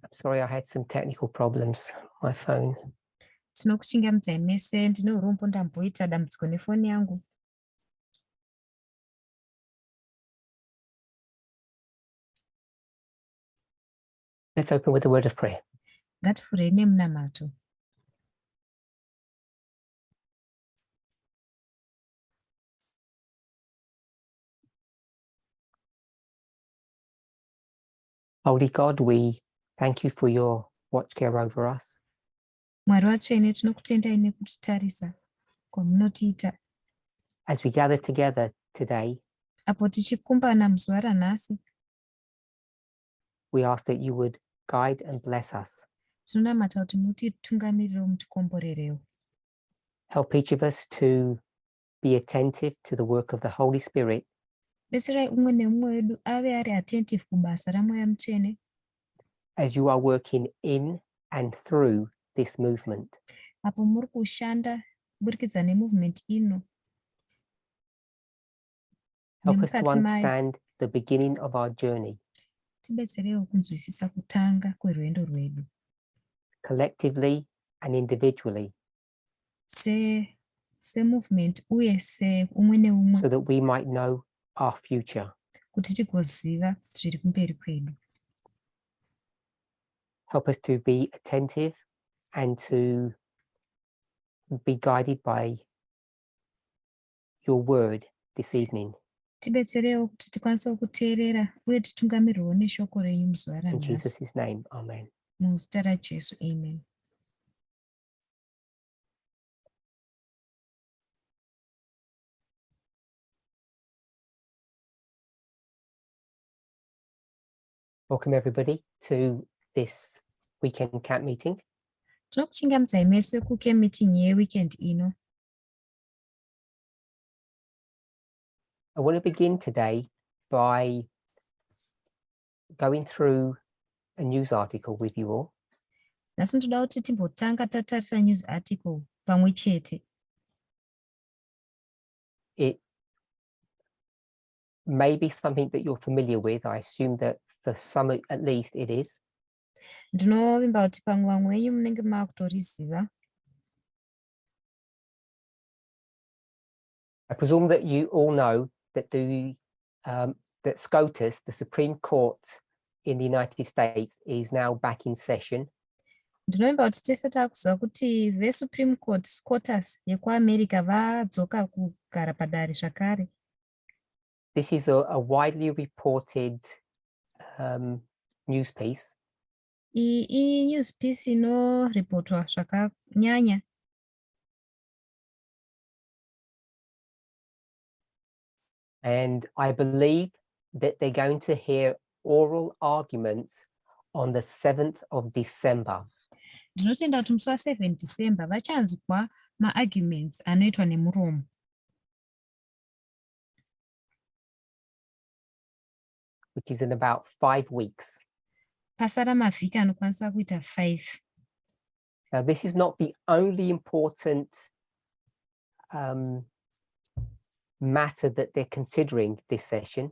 I'm sorry, I had some technical problems. My phone. Tinokuchingamidza mese, ndine urombo ndamboita dambudziko nefoni yangu. Let's open with a word of prayer. Ngatifurei nemunamato. Holy God, we thank you for your watch care over us. Mwari watsvene, tinokutendai nekutitarisa kwamunotiita. As we gather together today, Apo tichikumbana muzuva ranhasi, we ask that you would guide and bless us. tinonamata kuti mutitungamirire mutikomborerewo. Help each of us to be attentive to the work of the Holy Spirit Betserai umwe neumwe wedu ave ari attentive kubasa ramweya mutsvene as you are working in and through this movement. apo muri kushanda kuburikidza nemovement ino. Help us to understand the beginning of our journey. Tibetsereiwo kunzwisisa kutanga kwerwendo rwedu. Collectively and individually. Se movement uye se umwe neumwe. So that we might know our future. Kuti tigoziva zviri kumberi kwedu. Help us to be attentive and to be guided by your word this evening. Tibetsereiwo kuti tikwanise kuteerera uye titungamirirwe neshoko renyu muzuva ranhasi. In Jesus' name, amen. Muzita raJesu, amen. Welcome everybody to this weekend camp meeting. Tinokuchingamidzai mese kucamp meeting yeweekend ino. I want to begin today by going through a news article with you all. Nhasi ndoda kuti timbotanga tatarisa news article pamwe chete. It may be something that you're familiar with. I assume that for some at least it is. Ndinovimba kuti pamwe vamwe venyu munenge makutoriziva. I presume that you all know that that SCOTUS, the Supreme Court in the United States, is now back in session. Ndinovimba kuti tese takuziva kuti veSupreme Court, SCOTUS yekuAmerica vadzoka kugara padare zvakare. This is a widely reported news piece. Iyi news piece inoripotwa zvakanyanya. And I believe that they're going to hear oral arguments on the 7th of December. Ndinotenda kuti musi wa7 December vachanzwa ma-arguments anoitwa nemuromo. Which is in about 5 weeks. Pasara mavhiki anokwanisa kuita 5. Now, this is not the only important matter that they're considering this session.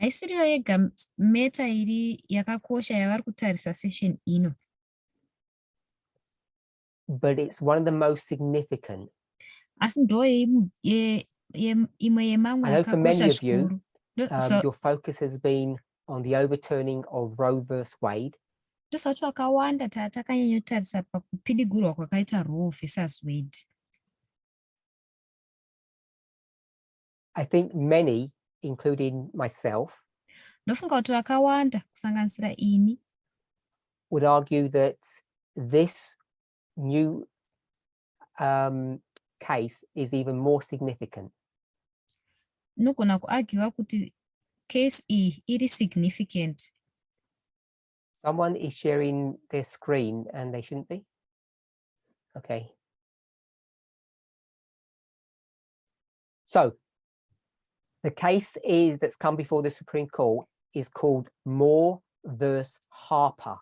Haisiriyo yega meta iri yakakosha yavari kutarisa session ino. But it's one of the most significant. Asi ndo imwe yemamwe I know for many yakakosha of you, zvikuru. your focus has been on the overturning of Roe vs. Wade. Ndosati vakawanda takanyanyotarisa pakupidigurwa kwakaita Roe vs. Wade. I think many, including myself, Ndofunga kuti vakawanda kusanganisira ini, would argue that this new case is even more significant. nogona kuargiwa kuti case iyi iri significant. Someone is sharing their screen and they shouldn't be. Okay. So the case that's come before the Supreme Court is called Moore vs. Harper.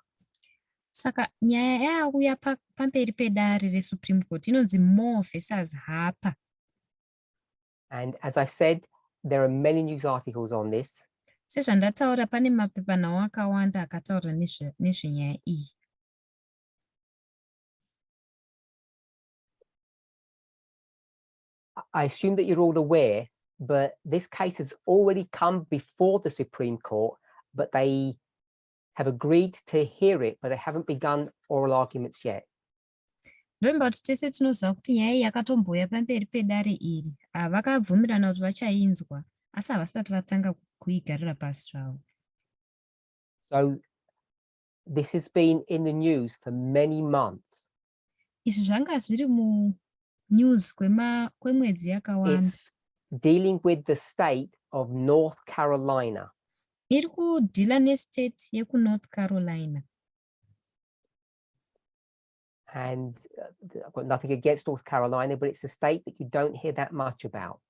Saka nyaya yauya pamberi pedare reSupreme Court inonzi Moore vs. Harper. And as I said, there are many news articles on this. Sezvandataura pane mapepanhau akawanda akataura nezvenyaya iyi. I assume that you're all aware, but this case has already come before the Supreme Court, but they have agreed to hear it, but they haven't begun oral arguments yet. Ndomba kuti tese tinoziva kuti nyaya iyi yakatomboya pamberi pedare iri. Vakabvumirana kuti vachainzwa, asi havasati vatanga kuigarira pasi zvavo. So this has been in the news for many months. Izvi zvanga zviri munews kwemwedzi yakawanda. It's dealing with the state of North Carolina. Iri kudhila nestate yekuNorth Carolina. And I've got nothing against North Carolina, but it's a state that you don't hear that much about.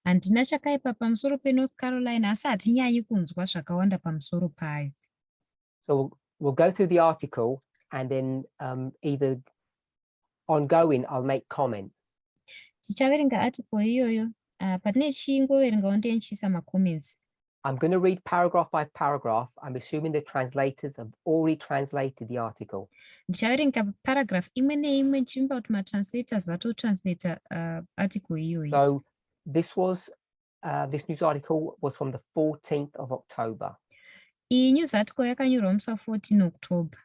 Handina chakaipa pamusoro peNorth Carolina, asi hatinyanyi kunzwa zvakawanda pamusoro payo. So we'll go through the article and then either ongoing, I'll make comment. Tichaverenga article iyoyo, patine chingoverengawo ndichiisa macomments. I'm going to read paragraph by paragraph. I'm assuming the translators have already translated the article. Ndichaverenga paragraph imwe neimwe ndichimba kuti matranslators vatotranslata article iyoyo. So this this news article was from the 14th of October. Iyi news article yakanyorwa musi 14 October.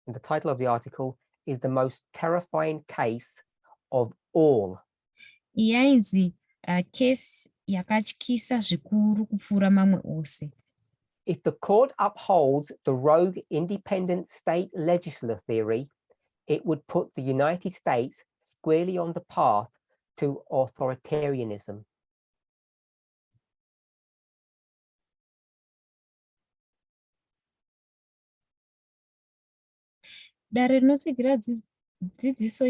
And the title of the article is The Most Terrifying Case of All. Yainzi case yakatyisa zvikuru kupfuura mamwe ose. If the court upholds the rogue independent state legislature theory, it would put the United States squarely on the path to authoritarianism. Dare rinotsigira dzidziso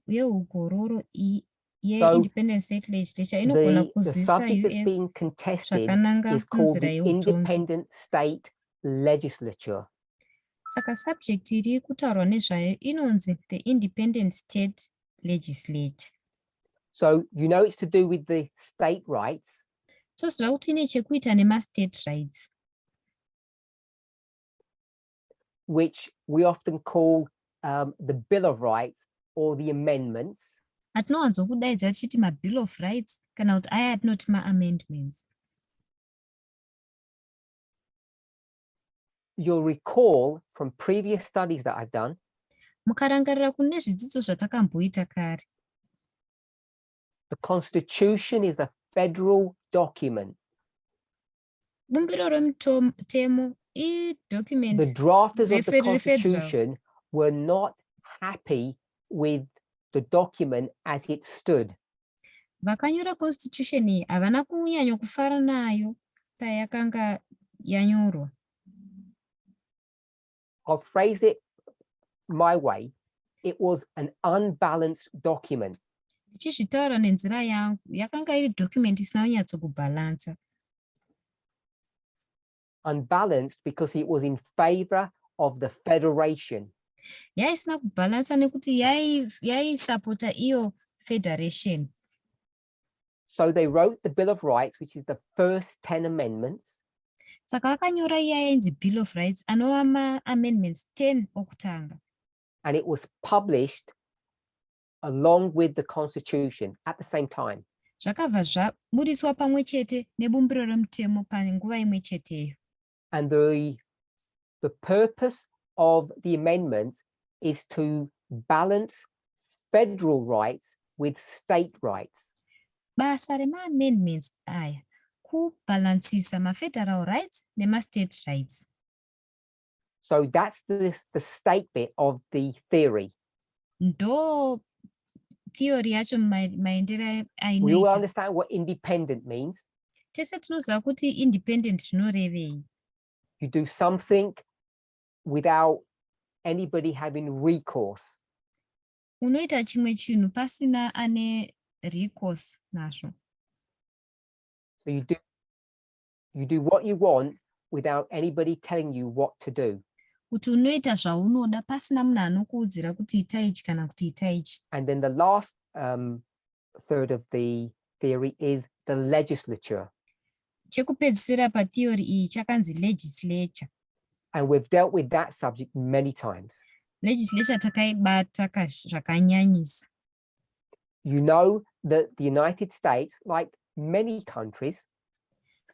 yeugororo ye-independent state legislature inogona The kuzivisa subject that's US being contested zvakananga is called munzira the yeutongi. independent state legislature. Saka subject iri kutaurwa nezvayo inonzi the independent state legislature. So you know it's to do with the state rights. Toziva kuti ine chekuita nema-state rights, which we often call the Bill of Rights or the amendments. atinowanzokudaidza tichiti ma-bill of rights kana kuti aya atinoti ma-amendments. You'll recall from previous studies that I've done, Mukarangarira kune zvidzidzo zvatakamboita kare, the Constitution is a federal document. bumbiro remutemo The i-document drafters of the Federal. Constitution were not happy with the document as it stood. vakanyora constitution iyi havana kunyanya kufara nayo payakanga yanyorwa. I'll phrase it my way. It was an unbalanced document. Ndichizvitaura nenzira yangu, yakanga iri document isina kunyatsokubhalansa. Unbalanced because it was in favor of the federation. Yaisina kubhalansa nekuti yaisapota iyo federation. So they wrote the Bill of Rights, which is the first 10 amendments. Saka vakanyora iya yainzi Bill of Rights, anova ma-amendments 10 okutanga. And it was published along with the Constitution at the same time. Zvakabva zvabudiswa pamwe chete nebumbiro remutemo panguva imwe cheteyo. And the purpose of the amendments is to balance federal rights with state rights. Basa rema-amendments aya kubhalansisa ma-federal rights nema-state rights. So that's the state bit of the theory. Ndo theory yacho maendera We all ainoita. understand what independent means. Tese tinoziva kuti independent zvinorevei. You do something without anybody having recourse. Unoita chimwe chinhu pasina ane recourse nazvo. So you do what you want without anybody telling you what to do. Kuti unoita zvaunoda pasina munhu anokuudzira kuti itai ichi kana kuti itai ichi. And then the last third of the theory is the legislature. chekupedzisira patheory iyi chakanzi legislature. And we've dealt with that subject many times. Legislature takaibata zvakanyanyisa. You know that the United States, like many countries,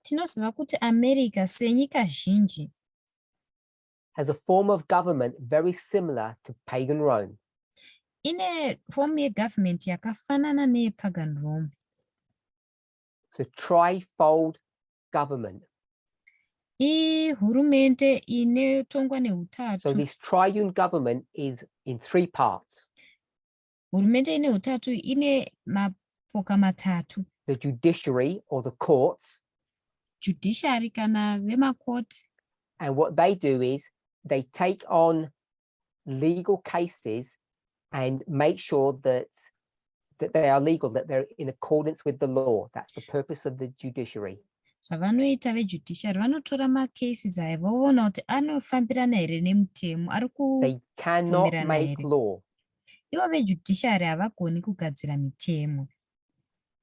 Tinoziva kuti America senyika zhinji has a form of government very similar to pagan Rome. ine fomu yegovernment yakafanana neyepagan Rome. It's a trifold government. Ihurumende inotongwa So nehutatu. this triune government is in three parts. Hurumende ine hutatu ine mapoka matatu. The judiciary or the courts. Judiciary kana vemakoti. And what they do is they take on legal cases and make sure that they are legal, that they're in accordance with the law. That's the purpose of the judiciary. Zvavanoita vejudiciary vanotora macases aya voona kuti anofambirana here nemutemo, They cannot kubvumirana make here. law. Ivo vejudiciary havagoni kugadzira mitemo.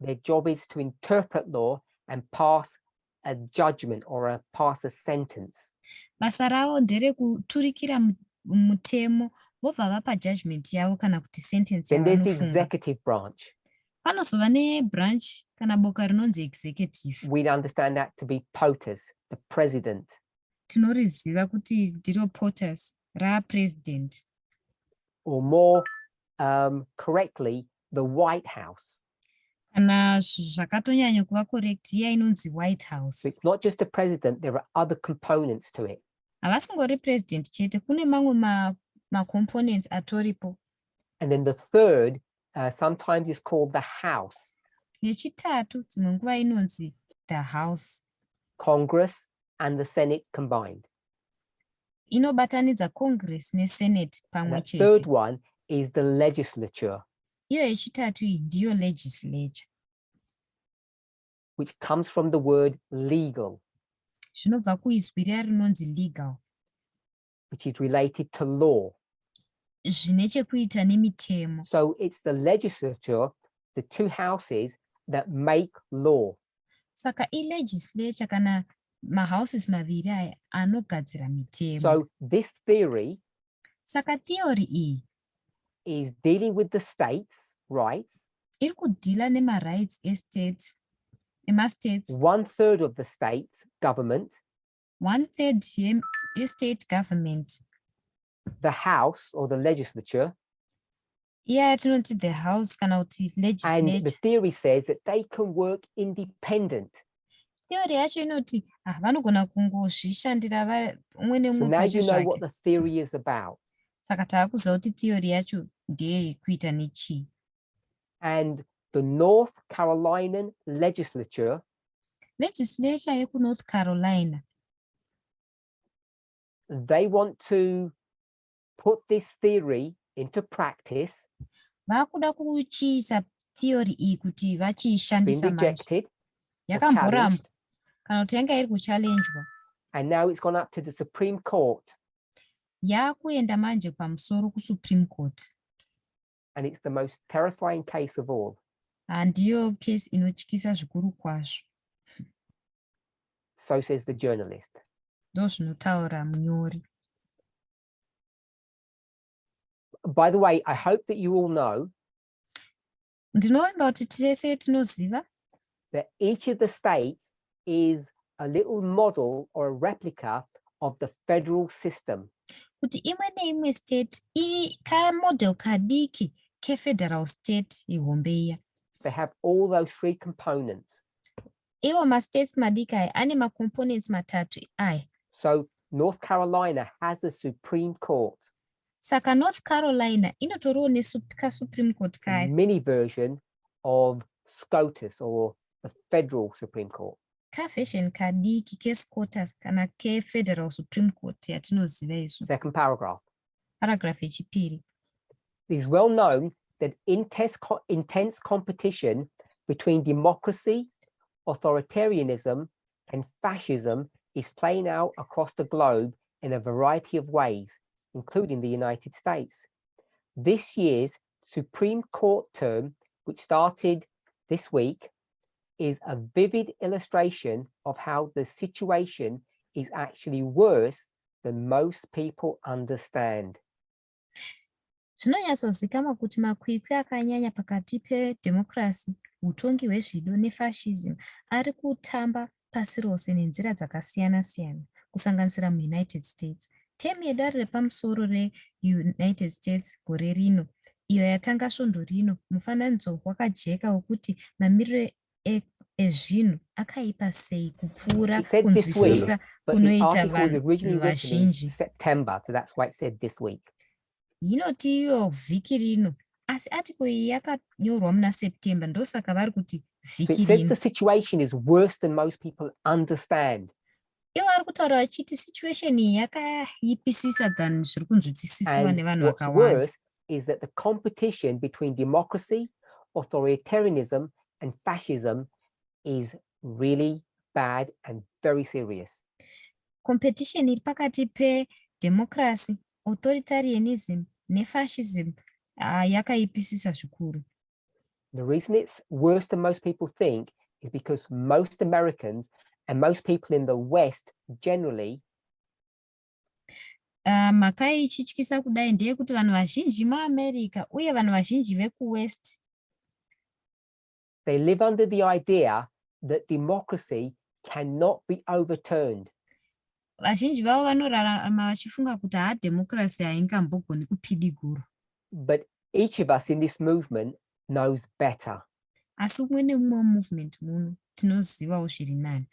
Their job is to interpret law and pass a judgment or pass a sentence. Basa ravo nderekuturikira mutemo vobva vapa judgment yavo kana kuti sentence Then there's the yavanofunga. executive branch. Panozova nebranch kana boka rinonzi executive. We understand that to be POTUS, the president. Tinoriziva kuti ndiro POTUS rapresident. Or more correctly, the White House. Kana zvakatonyanya kuva correct iya inonzi White House. So it's not just the president, there are other components to it. Havasingori president chete, kune mamwe ma-components atoripo. And then the third sometimes is called the House. Yechitatu dzimwe nguva inonzi the House. Congress and the Senate combined. Inobatanidza Congress neSenate pamwe The third chete. one is the legislature, Iyo yechitatu iyi ndiyo legislature. which comes from the word legal, Zvinobva kuizwi riya rinonzi legal. which is related to law. Zvine chekuita nemitemo. So it's the legislature, the two houses that make law. Saka ilegislature kana mahouses maviri aya anogadzira mitemo. So this theory Saka theory iyi is dealing with the states' rights. iri kudhila nema-rights estates, ema-states. 1/3 of the state's government, 1/3 ye-state government. the House or the legislature, Iya yatinoti the house kana kuti and legislature. the theory says that they can work independent. Theory yacho inoti vanogona kungozvishandira umwe So nemwe now pacho you know what zvake. the theory is about. Saka taakuziva kuti theory yacho ndeyekuita nechii. And the North Carolinian legislature Legislature yekuNorth Carolina they want to put this theory into practice. vakuda kuchiisa theory iyi kuti Been vachiishandisa manje. rejected or Yakamborambwa challenged, kana kuti yanga iri kuchallenjwa. and now it's gone up to the Supreme Court, Yakuenda manje pamusoro kuSupreme Court. and it's the most terrifying case of all. Ndiyo case inotyisa zvikuru kwazvo. So says the journalist. Ndozvinotaura munyori. By the way, I hope that you all know Ndinovimba kuti tese tinoziva that each of the states is a little model or a replica of the federal system. kuti imwe neimwe state kamodel kadiki kefederal state ihombe iya. They have all those three components. Iwo mastates madiki aya ane macomponents matatu aya. So North Carolina has a Supreme Court, Saka North Carolina inotoriwo nesupreme court a kayo. mini version of SCOTUS or the federal Supreme Court. Kaversion kadiki keSCOTUS kana kefederal supreme court yatinoziva isu. Second paragraph. Paragraph yechipiri. It is well known that intense competition between democracy, authoritarianism, and fascism is playing out across the globe in a variety of ways, including the United States. This year's Supreme Court term, which started this week, is a vivid illustration of how the situation is actually worse than most people understand. Zvinonyatsozikamwa kuti makwikwi akanyanya pakati pedhemokirasi, utongi hwezvido nefascism ari kutamba pasi rose nenzira dzakasiyana-siyana, kusanganisira muUnited States. Temu yedare repamusoro reUnited States gore rino, iyo yatanga svondo rino, mufananidzo wakajeka wekuti mamiriro ezvinhu akaipa sei kupfuura kunzwisisa kunoita vanhu vazhinji. September, so that's why it said this week. Inoti iyo vhiki rino, asi article iyi yakanyorwa muna September, ndosaka vari kuti vhiki rino. So it says the situation is worse than most people understand. Ivo vari kutaura vachiti situation iyi yakaipisisa than zviri kunzwisisiwa nevanhu vakawanda. What's worse is that the competition between democracy, authoritarianism and fascism is really bad and very serious. Competition iri pakati pedemocracy, authoritarianism nefascism yakaipisisa zvikuru. The reason it's worse than most people think is because most Americans and most people in the West generally mhaka ichityisa kudai ndeyekuti vanhu vazhinji muAmerica uye vanhu vazhinji vekuWest they live under the idea that democracy cannot be overturned. Vazhinji vavo vanorarama vachifunga kuti democracy haingambogoni kupidigurwa. But each of us in this movement knows better. Asi umwe neumwe movement muno tinozivawo zviri nani.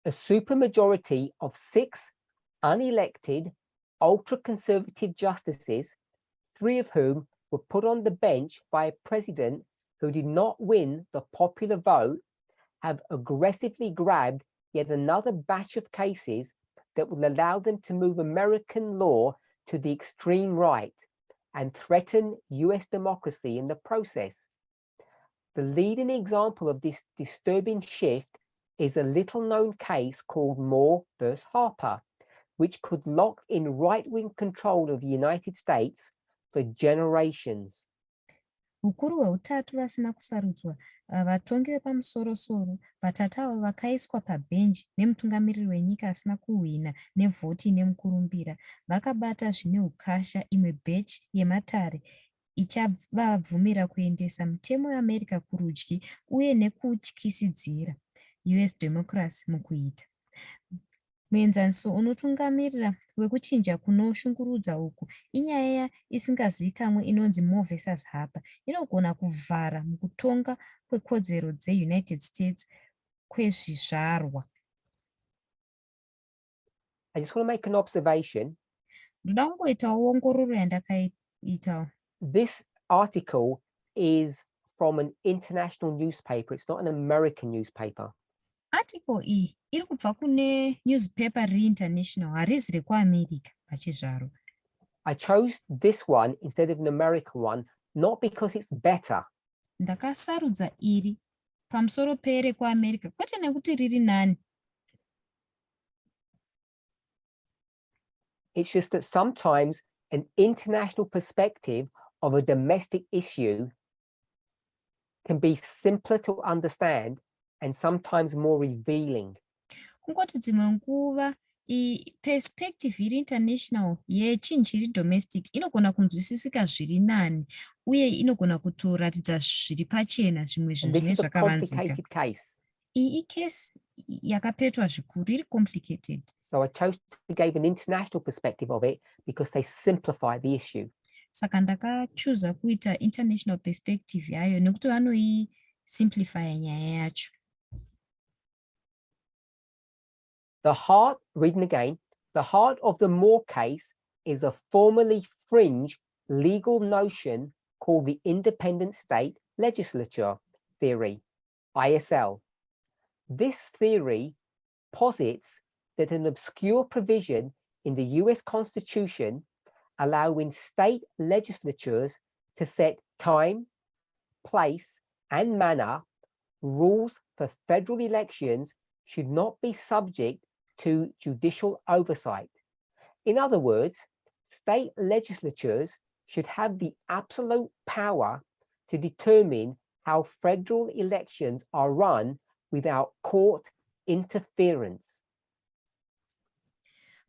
A supermajority of 6 unelected, ultra-conservative justices, 3 of whom were put on the bench by a president who did not win the popular vote, have aggressively grabbed yet another batch of cases that will allow them to move American law to the extreme right and threaten US democracy in the process. The leading example of this disturbing shift is a little-known case called Moore v. Harper, which could lock in right-wing control of the United States for generations. Ukuru hweutatu vasina kusarudzwa, vatongi vepamusoro-soro, vatatu avo vakaiswa pabhenji nemutungamiriri wenyika asina kuhwina nevhoti nemukurumbira, vakabata zvine ukasha imwe bhechi yematare ichavabvumira kuendesa mutemo weAmerica kurudyi uye nekutyisidzira US democracy mukuita. Muenzaniso unotungamirira wekuchinja kunoshungurudza uku inyaya isingazivikanwe inonzi Moore v. Harper, inogona kuvhara mukutonga kwekodzero dzeUnited States kwezvizvarwa. I just want to make an observation. Ndoda kungoitawo ongororo yandakaitawo. This article is from an international newspaper. It's not an American newspaper. Article iyi iri kubva kune newspaper reinternational, harizi rekuAmerica pachizvaro. I chose this one instead of an American one, not because it's better. Ndakasarudza iri pamusoro perekuAmerica, kwete nekuti riri nani. It's just that sometimes an international perspective of a domestic issue can be simpler to understand and sometimes more revealing. Kungoti dzimwe nguva perspective iri international yechinhu chiri domestic inogona kunzwisisika zviri nani uye inogona kutoratidza zviri pachena zvimwe zvinhu zvine zvakavanzika. Iyi icase yakapetwa zvikuru, iri complicated. So I chose to give an international perspective of it because they simplify the issue. Saka ndakachuza kuita international perspective yayo nekuti vanoisimplify nyaya yacho. Reading again, the heart of the Moore case is a formerly fringe legal notion called the independent state legislature theory, ISL. This theory posits that an obscure provision in the US Constitution allowing state legislatures to set time, place, and manner rules for federal elections should not be subject to judicial oversight. In other words, state legislatures should have the absolute power to determine how federal elections are run without court interference.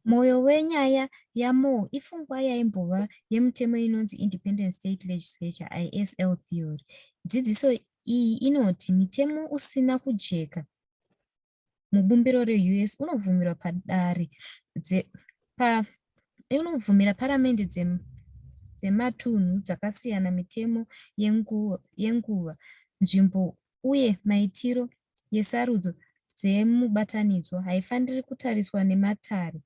Mwoyo wenyaya yaMoore ifungwa yaimbova yemutemo inonzi Independent State Legislature, ISL theory. Dzidziso iyi inoti mitemo usina kujeka mubumbiro reUS unovhumira unovhumira paramende dzematunhu dzakasiyana mitemo yenguva, nzvimbo uye maitiro yesarudzo dzemubatanidzwa haifaniri kutariswa nematare.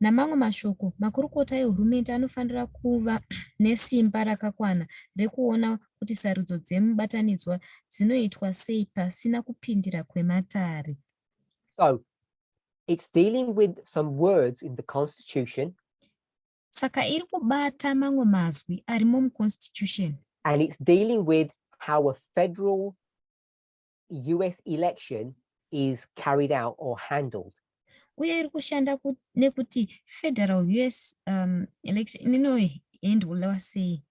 Namamwe mashoko, makurukota ehurumende anofanira kuva nesimba rakakwana rekuona kuti sarudzo dzemubatanidzwa dzinoitwa sei pasina kupindira kwematare. So, it's dealing with some words in the Constitution. Saka iri kubata mamwe mazwi arimo muConstitution. And it's dealing with how a federal US election is carried out or handled. Uye iri kushanda nekuti federal US election inohandlwa sei.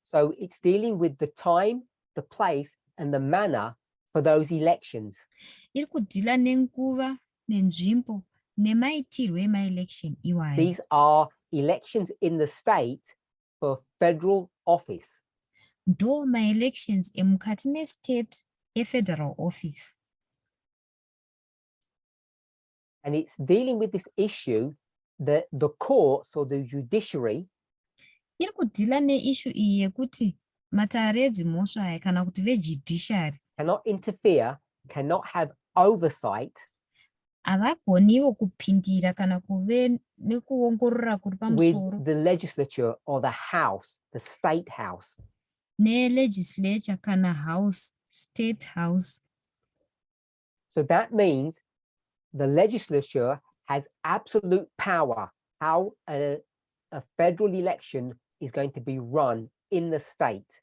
So it's dealing with the time, the place, and the manner for those elections. Iri kudhila nenguva, nenzvimbo, nemaitirwo ema-election iwayo. These are elections in the state for federal office. Ndo ma-elections emukati mestate efederal office. And it's dealing with this issue that the courts or the judiciary iri kudhila neissue iyi yekuti matare edzimhosva aya kana kuti vejudiciary cannot interfere, cannot have oversight havagoniwo kupindira kana kuve nekuongorora kuri pamusoro with the legislature or the house, the state house. Ne-legislature kana house, state house. So that means the legislature has absolute power how a federal election is going to be run in the state.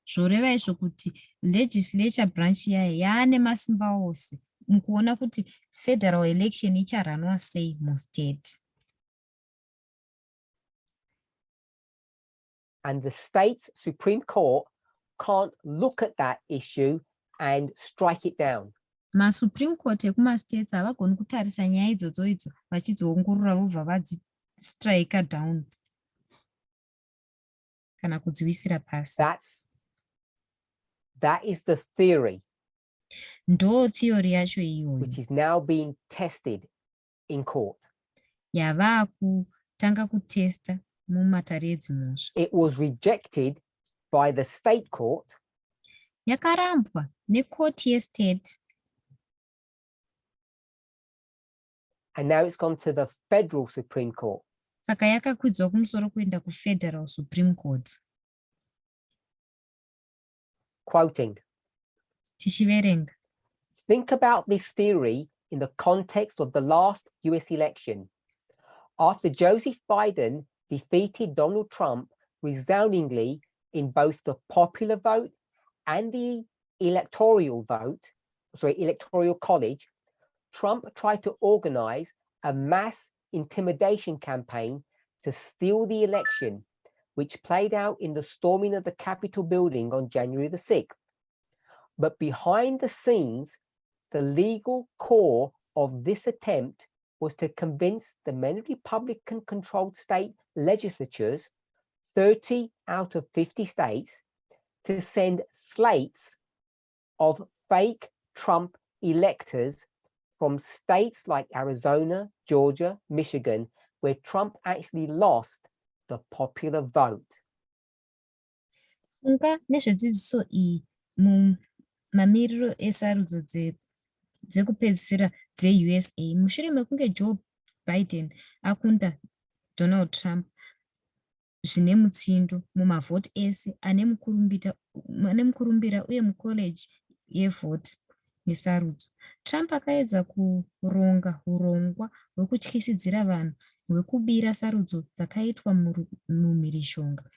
Zvoreva izvo kuti legislature branch yayo yaane masimba ose mukuona kuti federal election icharanwa sei mustate. And the state's Supreme Court can't look at that issue and strike it down. MaSupreme Court ekumastates havagoni kutarisa nyaya idzodzo idzo vachidziongorora vobva vadzistrika down kana kudziwisira pasi. That is the theory. Ndo theory yacho iyoyo. Which is now being tested in court. Yava kutanga kutesta mumatare edzimhosva. It was rejected by the state court. Yakarambwa necourt yestate. And now it's gone to the federal Supreme Court. Saka yakakwidzwa kumusoro kuenda kufederal Supreme Court. Quoting. Tichiverenga. Think about this theory in the context of the last US election. After Joseph Biden defeated Donald Trump resoundingly in both the popular vote and the electoral college, Trump tried to organize a mass intimidation campaign to steal the election, which played out in the storming of the Capitol building on January the 6th. But behind the scenes, the legal core of this attempt was to convince the many Republican-controlled state legislatures, 30 out of 50 states, to send slates of fake Trump electors from states like Arizona, Georgia, Michigan, where Trump actually lost the popular vote. Funga nezvedzidziso iyi mumamiriro esarudzo dzekupedzisira dzeUSA mushure mekunge Joe Biden akunda Donald Trump zvine mutsindo mumavhoti ese ane mukurumbira uye mukoleji yevhoti yesarudzo. Trump akaedza kuronga urongwa hwekutyisidzira vanhu hwekubira sarudzo dzakaitwa mumhirishonga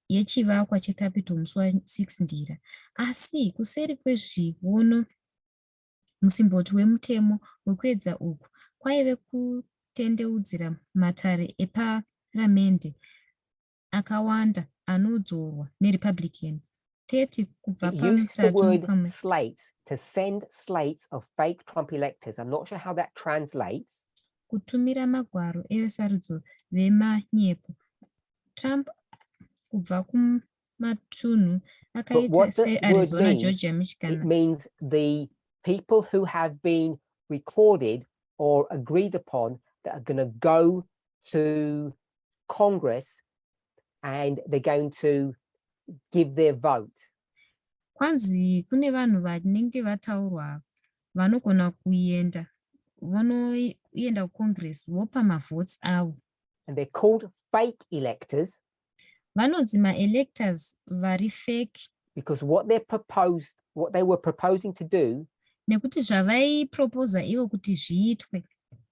yechivakwa cheCapitol musi wa6 Ndira. Asi kuseri kwezviono musimboti wemutemo wekuedza uku kwaive kutendeudzira matare eparamende akawanda anodzorwa neRepublican 30 kubva It uses the pamutatu word mukamwe. slates to send slates of fake Trump electors. I'm not sure how that translates. Kutumira magwaro evesarudzo vemanyepo. Trump kubva kumatunhu But akaita what the word seArizona, means, Georgia, it Michigan. means the people who have been recorded or agreed upon that are going to go to Congress and they're going to give their vote. Kwanzi kune vanhu vanenge vataurwa vanogona kuenda vanoenda kuCongress vopa mavhotsi avo. And they're called fake electors Vanonzi ma-electors vari fake because what they were proposing to do nekuti zvavaiproposa ivo kuti zviitwe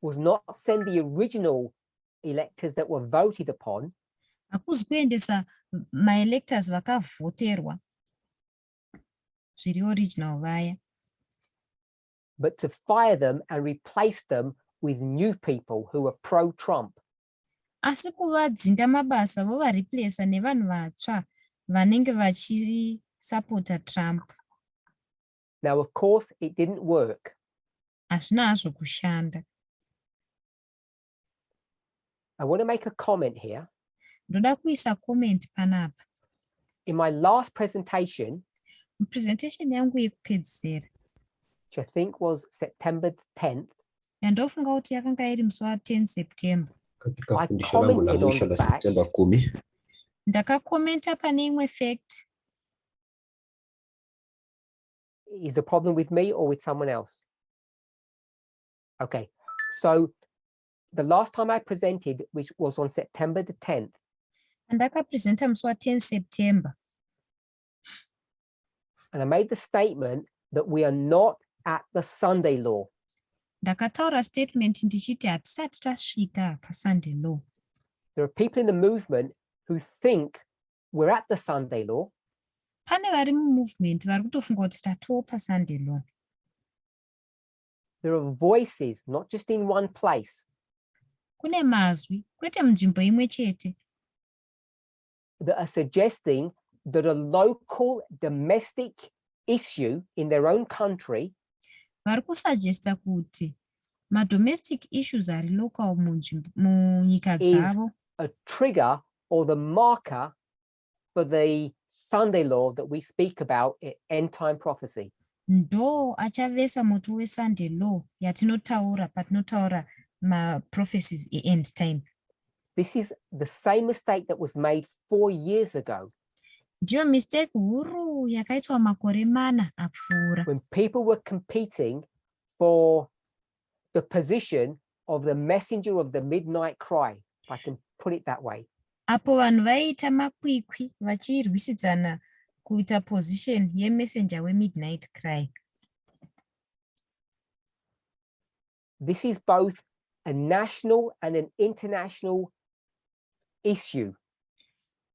was not send the original electors that were voted upon, hakuzi kuendesa ma-electors vakavhoterwa zviri original vaya, but to fire them and replace them with new people who are pro-Trump. asi kuvadzinga mabasa vovareplesa nevanhu vatsva vanenge vachisapota Trump. Now, of course, it didn't work. Hazvina hazvo kushanda. I want to make a comment here. Ndoda kuisa comment panapa. In my last presentation, Presentation yangu yekupedzisira, which I think was September 10th, yandofunga kuti yakanga iri musi wa10 September. I commented on the fact. Ndakakomenta pane imwe fact. Is the problem with me or with someone else? Okay, so the last time I presented, which was on September the 10th. Ndakapresenta musi wa10 September. And I made the statement that we are not at the Sunday law. Ndakataura statement ndichiti hatisati tasvika paSunday law. There are people in the movement who think we're at the Sunday law. Pane vari mumovement vari kutofunga kuti tatowo paSunday law. There are voices, not just in one place, Kune mazwi kwete munzvimbo imwe chete that are suggesting that a local domestic issue in their own country vari kusuggesta kuti madomestic issues ari local munyika dzavo a trigger or the marker for the Sunday law that we speak about in end time prophecy. ndo achavesa moto weSunday law yatinotaura patinotaura maprophecies e-end time. This is the same mistake that was made 4 years ago. Ndiyo mistake huru yakaitwa makore 4 apfuura. When people were competing for the position of the messenger of the midnight cry, if I can put it that way. Apo vanhu vaiita makwikwi vachirwisidzana kuita position yemessenger we-midnight cry. This is both a national and an international issue.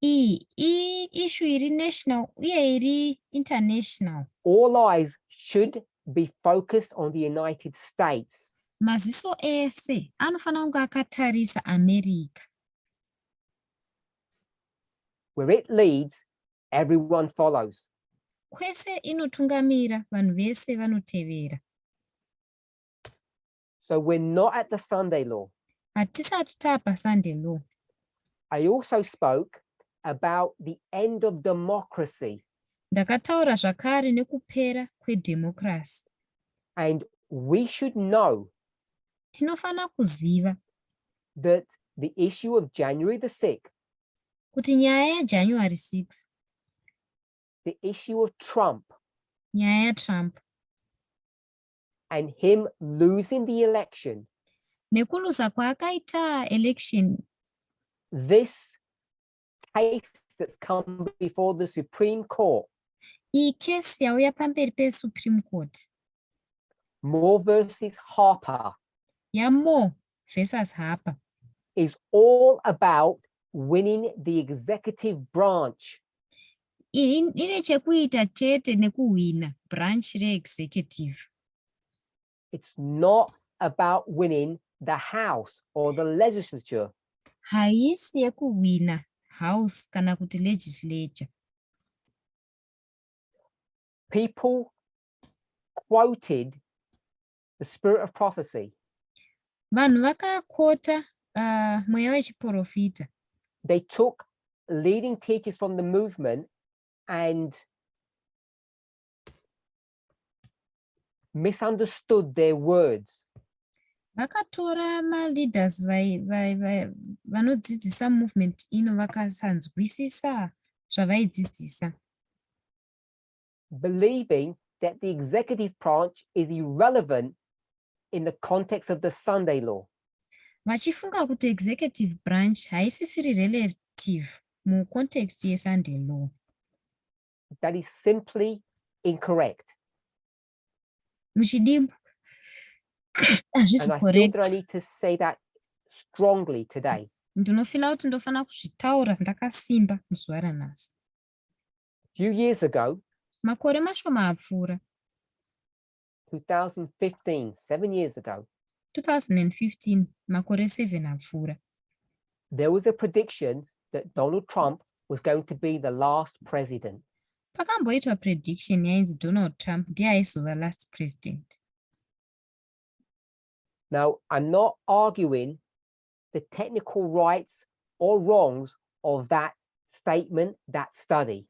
Iyi issue iri national uye iri international. All eyes should be focused on the United States. Maziso ese anofanira kunge akatarisa America. Where it leads, everyone follows. Kwese inotungamira vanhu vese vanotevera. So we're not at the Sunday law. Hatisati tapa Sunday law. I also spoke about the end of democracy. Ndakataura zvakare nekupera kwedemocracy. And we should know Tinofana kuziva that the issue of January the 6th, kuti nyaya yaJanuary 6, the issue of Trump nyaya yaTrump and him losing the election, nekuluza kwaakaita election, this case that's come before the Supreme Court, iyi case yauya pamberi peSupreme Court, Moore versus Harper, yaMoore versus Harper, is all about winning the executive branch. ine chekuita chete nekuhwina branch reexecutive. It's not about winning the House or the legislature. Haisi yekuhwina house kana kuti legislature. People quoted the spirit of prophecy. Vanhu vakakota mweya wechiprofita. They took leading teachers from the movement and misunderstood their words. Vakatora maleaders vanodzidzisa movement ino vakasanzwisisa zvavaidzidzisa. Believing that the executive branch is irrelevant in the context of the Sunday law. Vachifunga kuti executive branch haisisiri relative mucontext yeSunday law. That is simply incorrect. Muchidimbu. And I feel that I need to say that strongly today. Ndinofila kuti ndofana kuzvitaura ndakasimba muzuva ranhasi. Few years ago, Makore mashoma apfuura. 2015, 7 years ago, 2015, makore 7 apfuura. there was a prediction that Donald Trump was going to be the last president. Pakamboitwa prediction yainzi Donald Trump ndiye aizova last president. Now, I'm not arguing the technical rights or wrongs of that statement, that study.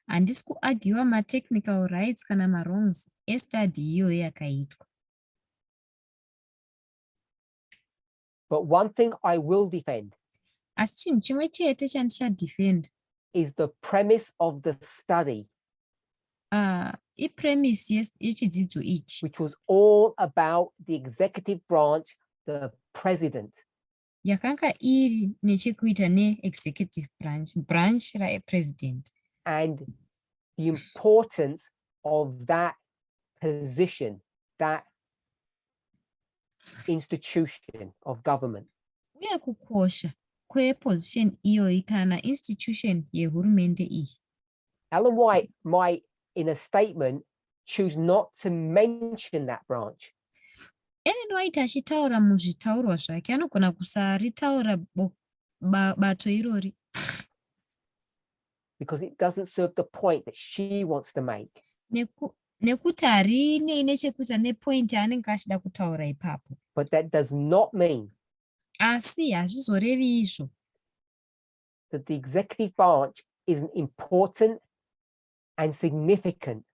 Handisi kuargiwa matechnical rights kana wrongs estudy iyoyo yakaitwa. But one thing I will defend Asi chinhu chimwe chete chandichadefend is the premise of the study, ipremise yechidzidzo ichi, which was all about the executive branch, the president. yakanga iri nechekuita ne-executive branch rapresident. And the importance of that position, that institution of government. Uye kukosha kweposition iyoyi kana institution yehurumende iyi. Ellen White might, in a statement, choose not to mention that branch. Ellen White achitaura muzvitaurwa zvake anogona kusaritaura bato irori. Because it doesn't serve the point that she wants to make. Nekuti harinei nechekuita nepoint yaanenge achida kutaura ipapo. But that does not mean Asi hazvizorevi izvo that the executive branch isn't important and significant.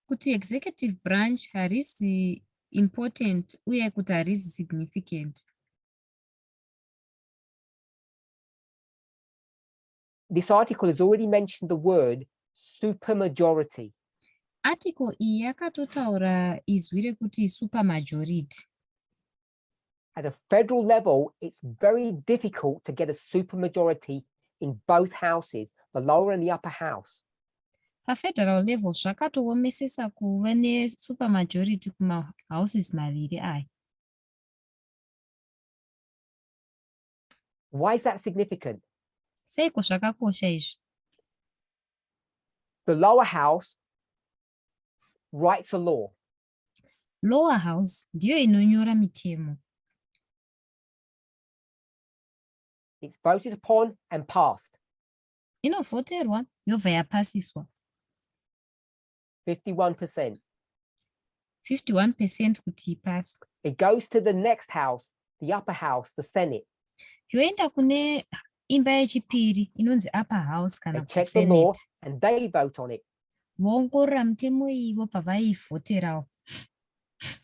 kuti executive branch harisi important uye kuti harisi significant. This article has already mentioned the word supermajority. Article iyi yakatotaura izwi rekuti supermajority. At a federal level, it's very difficult to get a supermajority in both houses, the lower and the upper house. Pafederal level zvakatoomesesa kuva nesupermajority kumahouses maviri aya. Why is that significant? Seiko zvakakosha izvi? The lower house writes a law. Lower house ndiyo inonyora mitemo. It's voted upon and passed. Inovhoterwa yobva yapasiswa. 51%. 51% kuti ipase. It goes to the next house, the upper house, the Senate. Yoenda kune imba yechipiri inonzi upper house They kana kuti check the law Senate. and they vote on it. Voongorora mitemo iyi vobva vaivhoterawo.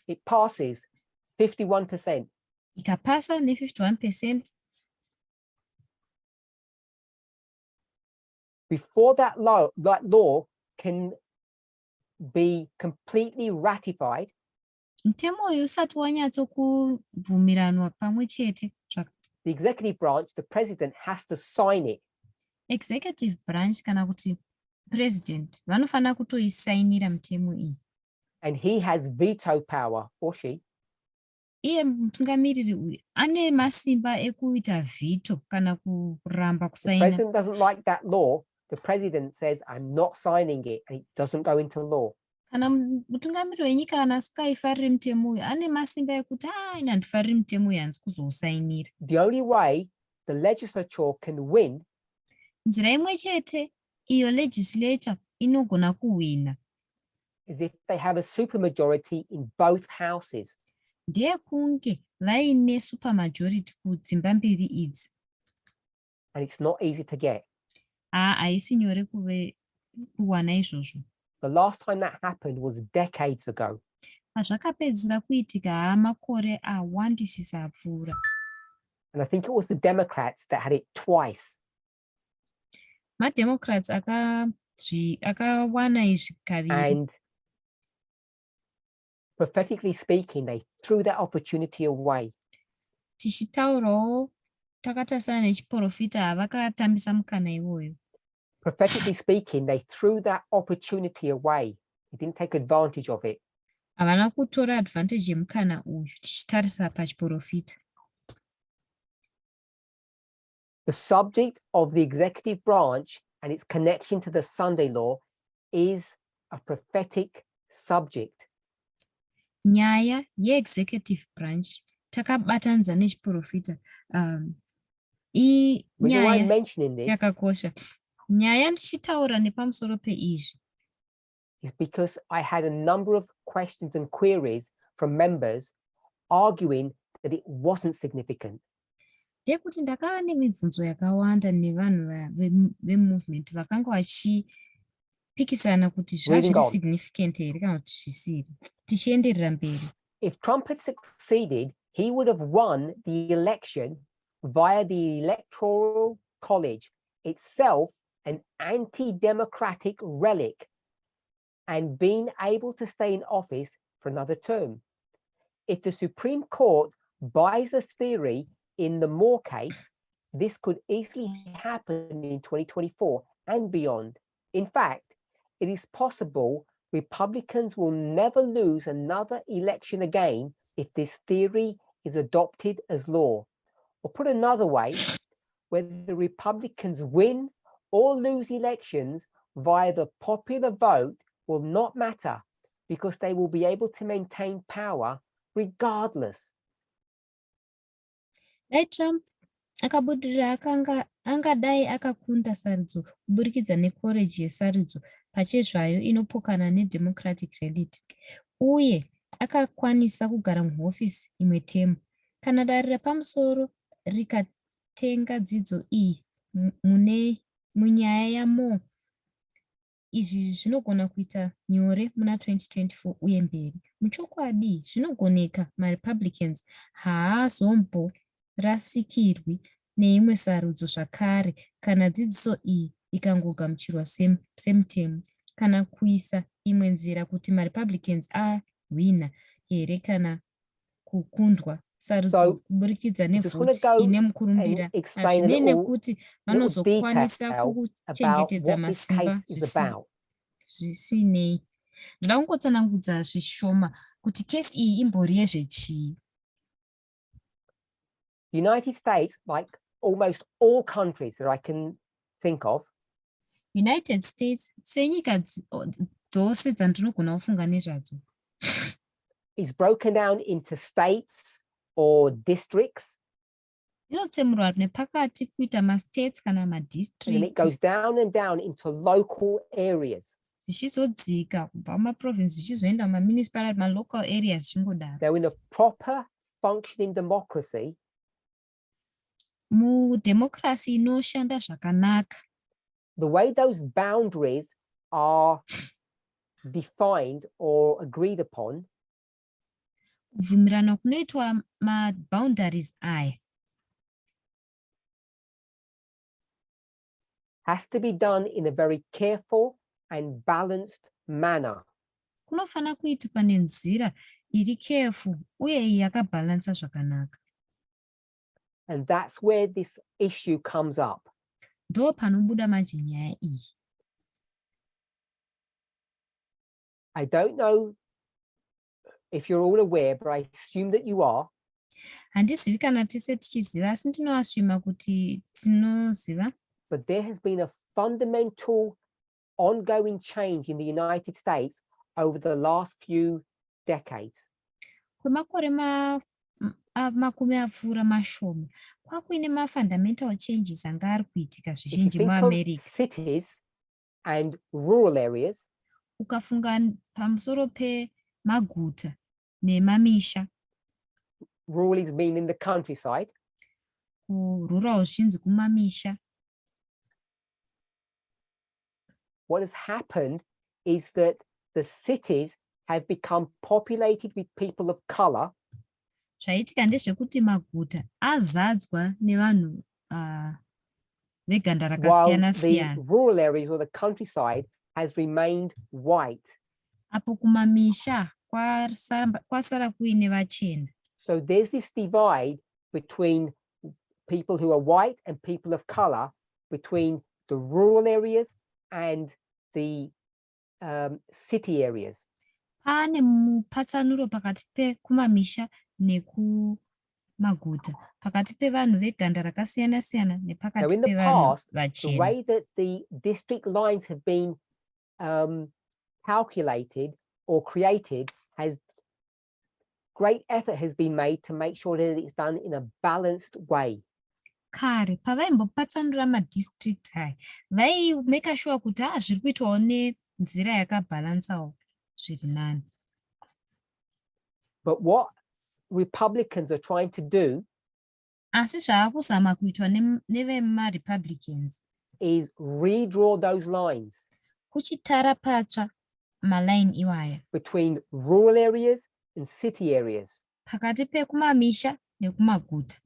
It passes 51%. Ikapasa ne51%. Before that law can be completely ratified, Mutemo uyu usati wanyatsokubvumiranwa pamwe chete. the executive branch, the president, has to sign it. Executive branch kana kuti president vanofana kutoisainira mitemo iyi. And he has veto power, or she. Iye mutungamiriri uyu ane masimba ekuita veto kana kuramba The kusaina. president doesn't like that law. The president says, I'm not signing it, and it doesn't go into law. Kana mutungamiriri wenyika kana asingaifariri mutemo uyu ane masimba ekuti ina handifariri mutemo uyu handisi kuzousainira. The only way the legislature can win Nzira imwe chete iyo legislature inogona kuwina is if they have a supermajority in both houses. Ndekunge vaine supermajority kudzimba mbiri idzi. And it's not easy to get. Haisi nyore kuwana izvozvo. The last time that happened was decades ago. Pazvakapedzisira kuitika makore awandisisa apfuura. And I think it was the Democrats that had it twice. MaDemocrats akawana izvi kaviri. And prophetically speaking, they threw that opportunity away. Tichitaurawo takatasana nechiprofita havakatambisa mukana iwoyo. Prophetically speaking, they threw that opportunity away. They didn't take advantage of it. Havana kutora advantage yemukana uyu tichitarisa pachiprofita. The subject of the executive branch and its connection to the Sunday law is a prophetic subject. Nyaya yeexecutive branch takabatanidza nechiprofita. Why I'm mentioning this yakakosha. Nyaya ndichitaura nepamusoro peizvi is because I had a number of questions and queries from members arguing that it wasn't significant. Ndekuti ndakava nemibvunzo yakawanda nevanhu vemovement vakanga vachipikisana kuti zvazviri significant here kana kuti zvisiri. Tichienderera mberi. If Trump had succeeded, he would have won the election via the Electoral College, itself an anti-democratic relic, and been able to stay in office for another term. If the Supreme Court buys this theory in the Moore case, this could easily happen in 2024 and beyond. In fact, it is possible Republicans will never lose another election again if this theory is adopted as law. Or put another way, whether the Republicans win or lose elections via the popular vote will not matter because they will be able to maintain power regardless. Trump akabudirira angadai akakunda sarudzo kuburikidza nekoreji yesarudzo pachezvayo inopokana nedemocratic relic uye akakwanisa kugara muhofisi imwe temu. Kana dare repamusoro rikatenga dzidzo iyi munyaya yaMoore, izvi zvinogona kuita nyore muna 2024 uye mberi. Muchokwadi zvinogoneka maRepublicans haazomborasikirwi neimwe sarudzo zvakare kana dzidziso iyi ikangogamuchirwa semutemo, kana kuisa imwe nzira kuti maRepublicans ahwina here kana kukundwa sarudzo kuburikidza nevhoti ine mukurumbira. Hazvinei nekuti vanozokwanisa kuchengetedza masimba zvisinei. Ndoda kungotsanangudza zvishoma kuti kesi iyi imbori yezvechii. The United States, like almost all countries that I can think of, United States senyika dzose dzandinogona kufunga nezvadzo, is broken down into states or districts. Inotsemurwa nepakati kuita mastates kana And it madistrict. goes down and down into local areas. Zvichizodzika kubva mumaprovince zvichizoenda mumamunicipality, malocal areas zvichingodaro. Now, in a proper functioning democracy, Mudemocracy inoshanda zvakanaka, the way those boundaries are defined or agreed upon kubvumirana kunoitwa maboundaries aya has to be done in a very careful and balanced manner. kunofana kuitikwa nenzira iri careful uye yakabhalansa zvakanaka. And that's where this issue comes up. Ndo panobuda manje nyaya iyi. I don't know if you're all aware, but I assume that you are. Handizivi kana tese tichiziva, asi ndinoasvima kuti tinoziva. But there has been a fundamental ongoing change in the United States over the last few decades. Kwemakore makumi apfuura mashoma kwakuine mafundamental changes anga ari kuitika If you zvizhinji think of muAmerica. cities and rural areas, ukafunga pamusoro pemaguta nemamisha. Rural is mean in the countryside. Rural zvinzi kumamisha. What has happened is that the cities have become populated with people of color. Zvaitika ndezvekuti maguta azadzwa nevanhu veganda rakasiyana siyana. While the rural areas or the countryside has remained white. Apo kumamisha kwasara kuine vachena. So there's this divide between people who are white and people of color, between the rural areas and the city areas. Pane mupatsanuro pakati pekumamisha nekumaguta, pakati pevanhu veganda rakasiyana siyana nepakati pevanhu vachena. The way that the district lines have been calculated or created, has great effort has been made to make sure that it's done in a balanced way. Kare pavaimbopatsanura madistrict hai vaimeka sure kuti zviri kuitwawo nenzira yakabhalansawo zviri nani. But what Republicans are trying to do asi zvaakuzama kuitwa nevemaRepublicans is redraw those lines kuchitara patsva malaini iwaya between rural areas and city areas. Pakati pekumamisha nekumaguta.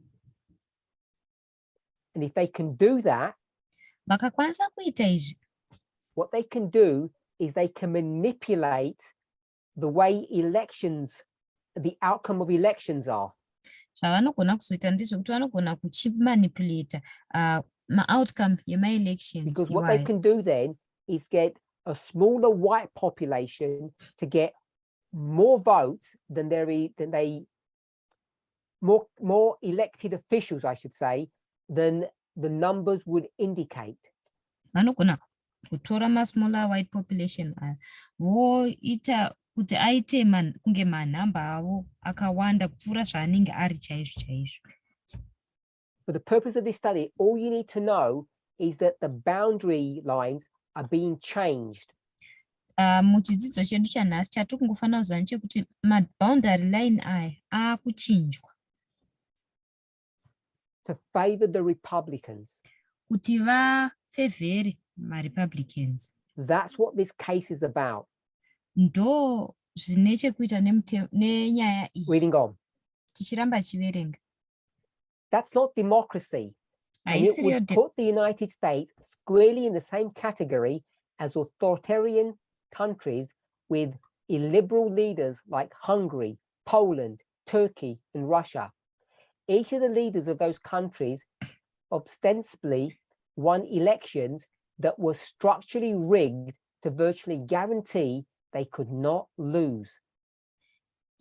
And if they can do that, vakakwanisa kuita izvi, what they can do is they can manipulate the way elections, the outcome of elections are. Zvavanogona kuzoita ndezvekuti vanogona kuchimanipulata ma-outcome yema-elections. Because what they can do then is get a smaller white population to get more votes than more elected officials, I should say, than the numbers would indicate. Vanogona kutora ma-smaller white population voita kuti aite kunge manhamba avo akawanda kupfuura zvaanenge ari chaizvo chaizvo. For the purpose of this study, all you need to know is that the boundary lines are being changed. Muchidzidzo chedu chanhasi chatiri kungofanira kuziva ndechekuti ma-boundary line aya aakuchinjwa to favor the Republicans. Kuti vafevhere ma-Republicans. That's what this case is about. Ndo zvine chekuita nenyaya iyi. Reading on. Tichiramba chiverenga. That's not democracy. And it would put the United States squarely in the same category as authoritarian countries with illiberal leaders like Hungary, Poland, Turkey, and Russia. Each of the leaders of those countries ostensibly won elections that were structurally rigged to virtually guarantee they could not lose.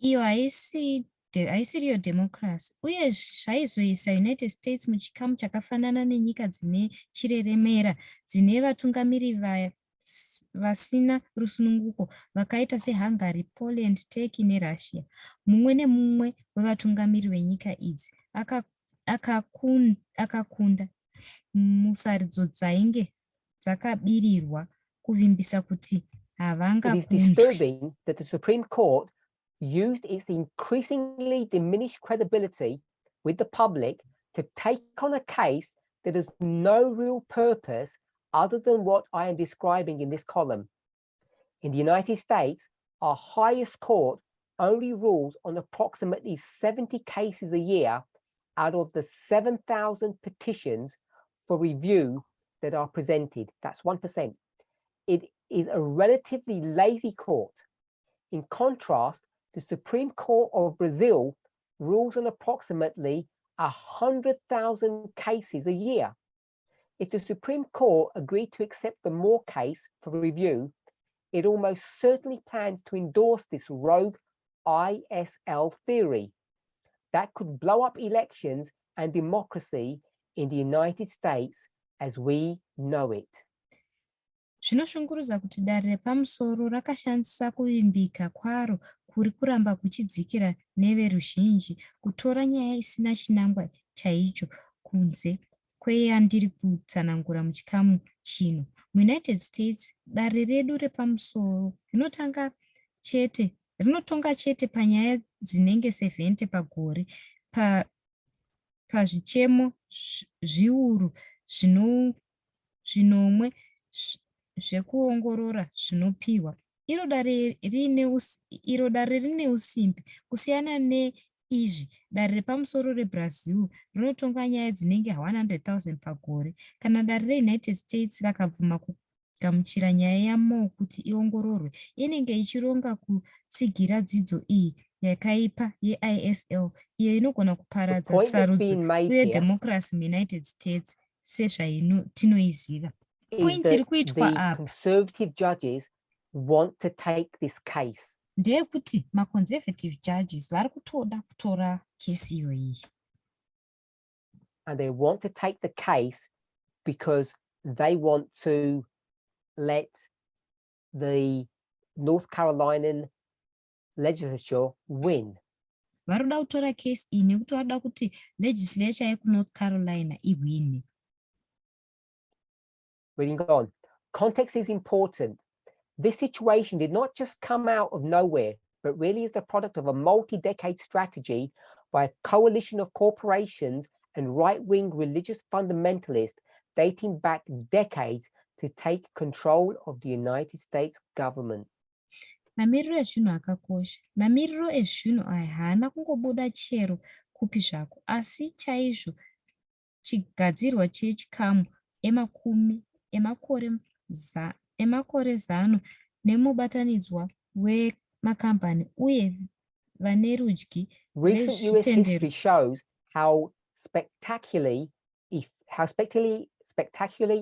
Iyo haisiriyo democracy, uye zvaizoisa United States muchikamu chakafanana nenyika dzine chireremera, dzine vatungamiriri vasina rusununguko vakaita seHungary, Poland, Turkey neRussia. Mumwe nemumwe wevatungamiriri venyika idzi akakunda musaridzo dzainge dzakabirirwa kuvimbisa kuti havangakundwi. It is disturbing that the Supreme Court used its increasingly diminished credibility with the public to take on a case that has no real purpose other than what I am describing in this column. In the United States, our highest court only rules on approximately 70 cases a year out of the 7,000 petitions for review that are presented. That's 1%. It is a relatively lazy court. In contrast, the Supreme Court of Brazil rules on approximately 100,000 cases a year. If the Supreme Court agreed to accept the Moore case for review, it almost certainly plans to endorse this rogue ISL theory that could blow up elections and democracy in the United States as we know it. Zvinoshungurudza kuti dare repamusoro rakashandisa kuvimbika kwaro kuri kuramba kuchidzikira neveruzhinji kutora nyaya isina chinangwa chaicho kunze kweyandiri kutsanangura muchikamu chino muunited states dare redu repamusoro rinotonga chete panyaya dzinenge 70 pagore pazvichemo zviuru zvinomwe zvekuongorora zvinopiwa. Iro dare rine usimbi kusiyana neizvi. Dare repamusoro reBrazil rinotonga nyaya dzinenge 100,000 pagore. Kana dare reUnited States rakabvuma kugamuchira nyaya yamo kuti iongororwe, inenge ichironga kutsigira dzidzo iyi yakaipa yeISL iyo inogona kuparadza sarudzo uye democracy muUnited States sezvatinoiziva. Is that the conservative judges want to take this case. Ndeyekuti maconservative judges vari kutoda kutora kesi iyoyi. And they want to take the case because they want to let the North Carolinian legislature win. Varoda kutora kesi iyi nekuti varoda kuti legislature yeku-North Carolina iwine. Reading on. Context is important. This situation did not just come out of nowhere, but really is the product of a multi-decade strategy by a coalition of corporations and right-wing religious fundamentalists dating back decades to take control of the United States government. Mamiriro ezvinhu akakosha. Mamiriro ezvinhu aya haana kungobuda chero kupi zvako, asi chaizvo chigadzirwa chechikamu emakore zano nemubatanidzwa wemakambani uye vanerudyi. Recent US history shows how spectacularly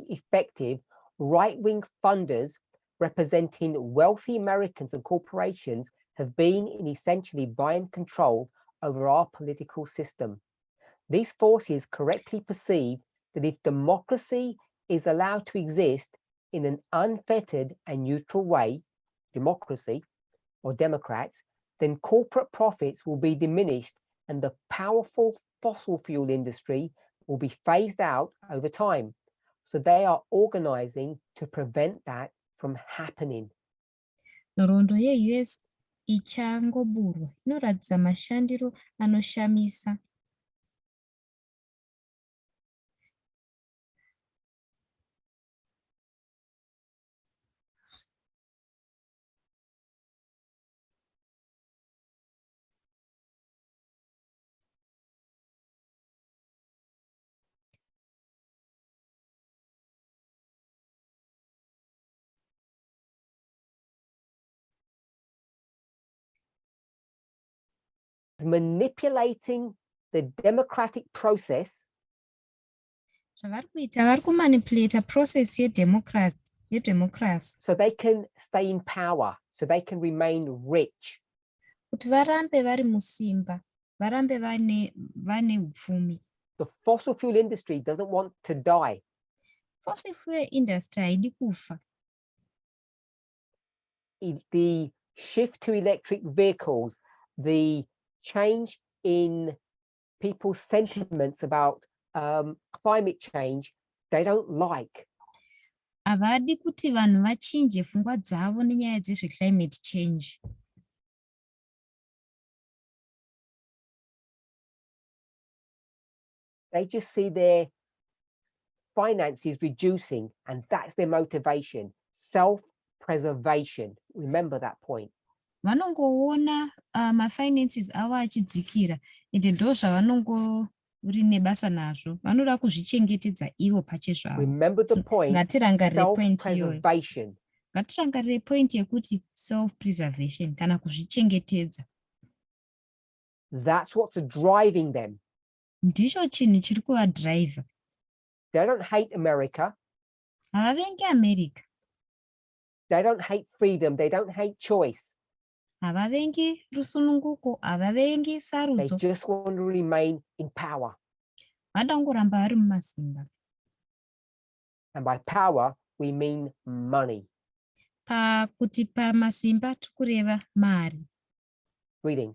effective right-wing funders representing wealthy Americans and corporations have been in essentially buying control over our political system. These forces correctly perceive that if democracy is allowed to exist in an unfettered and neutral way, democracy or Democrats, then corporate profits will be diminished and the powerful fossil fuel industry will be phased out over time. So they are organizing to prevent that from happening. Nhoroondo yeUS ichangoburwa inoratidza mashandiro anoshamisa manipulating the democratic process. Zvavari kuita vari kumanipulata process yedemocracy. So they can stay in power, so they can remain rich. Kuti varambe vari musimba, varambe vane upfumi. The fossil fuel industry doesn't want to die. Fossil fuel industry haidi kufa. The shift to electric vehicles, the change in people's sentiments about climate change, they don't like. Havadi kuti vanhu vachinje pfungwa dzavo nenyaya dzezve-climate change. They just see their finances reducing and that's their motivation, self-preservation. Remember that point. Vanongoona mafinances avo achidzikira ende ndo zvavanongori nebasa nazvo, vanoda kuzvichengetedza ivo pachezvavo. Remember the point, self-preservation. Ngatirangarire point yekuti self-preservation kana kuzvichengetedza. That's what's driving them. Ndicho chinhu chiri kuvadriver. They don't hate America. Havavengi America. They don't hate freedom. They don't hate choice. Havavengi rusununguko, havavengi sarudzo. They just want to remain in power. Vada kungoramba vari mumasimba. And by power, we mean money. Pakuti pamasimba tikureva mari. Reading.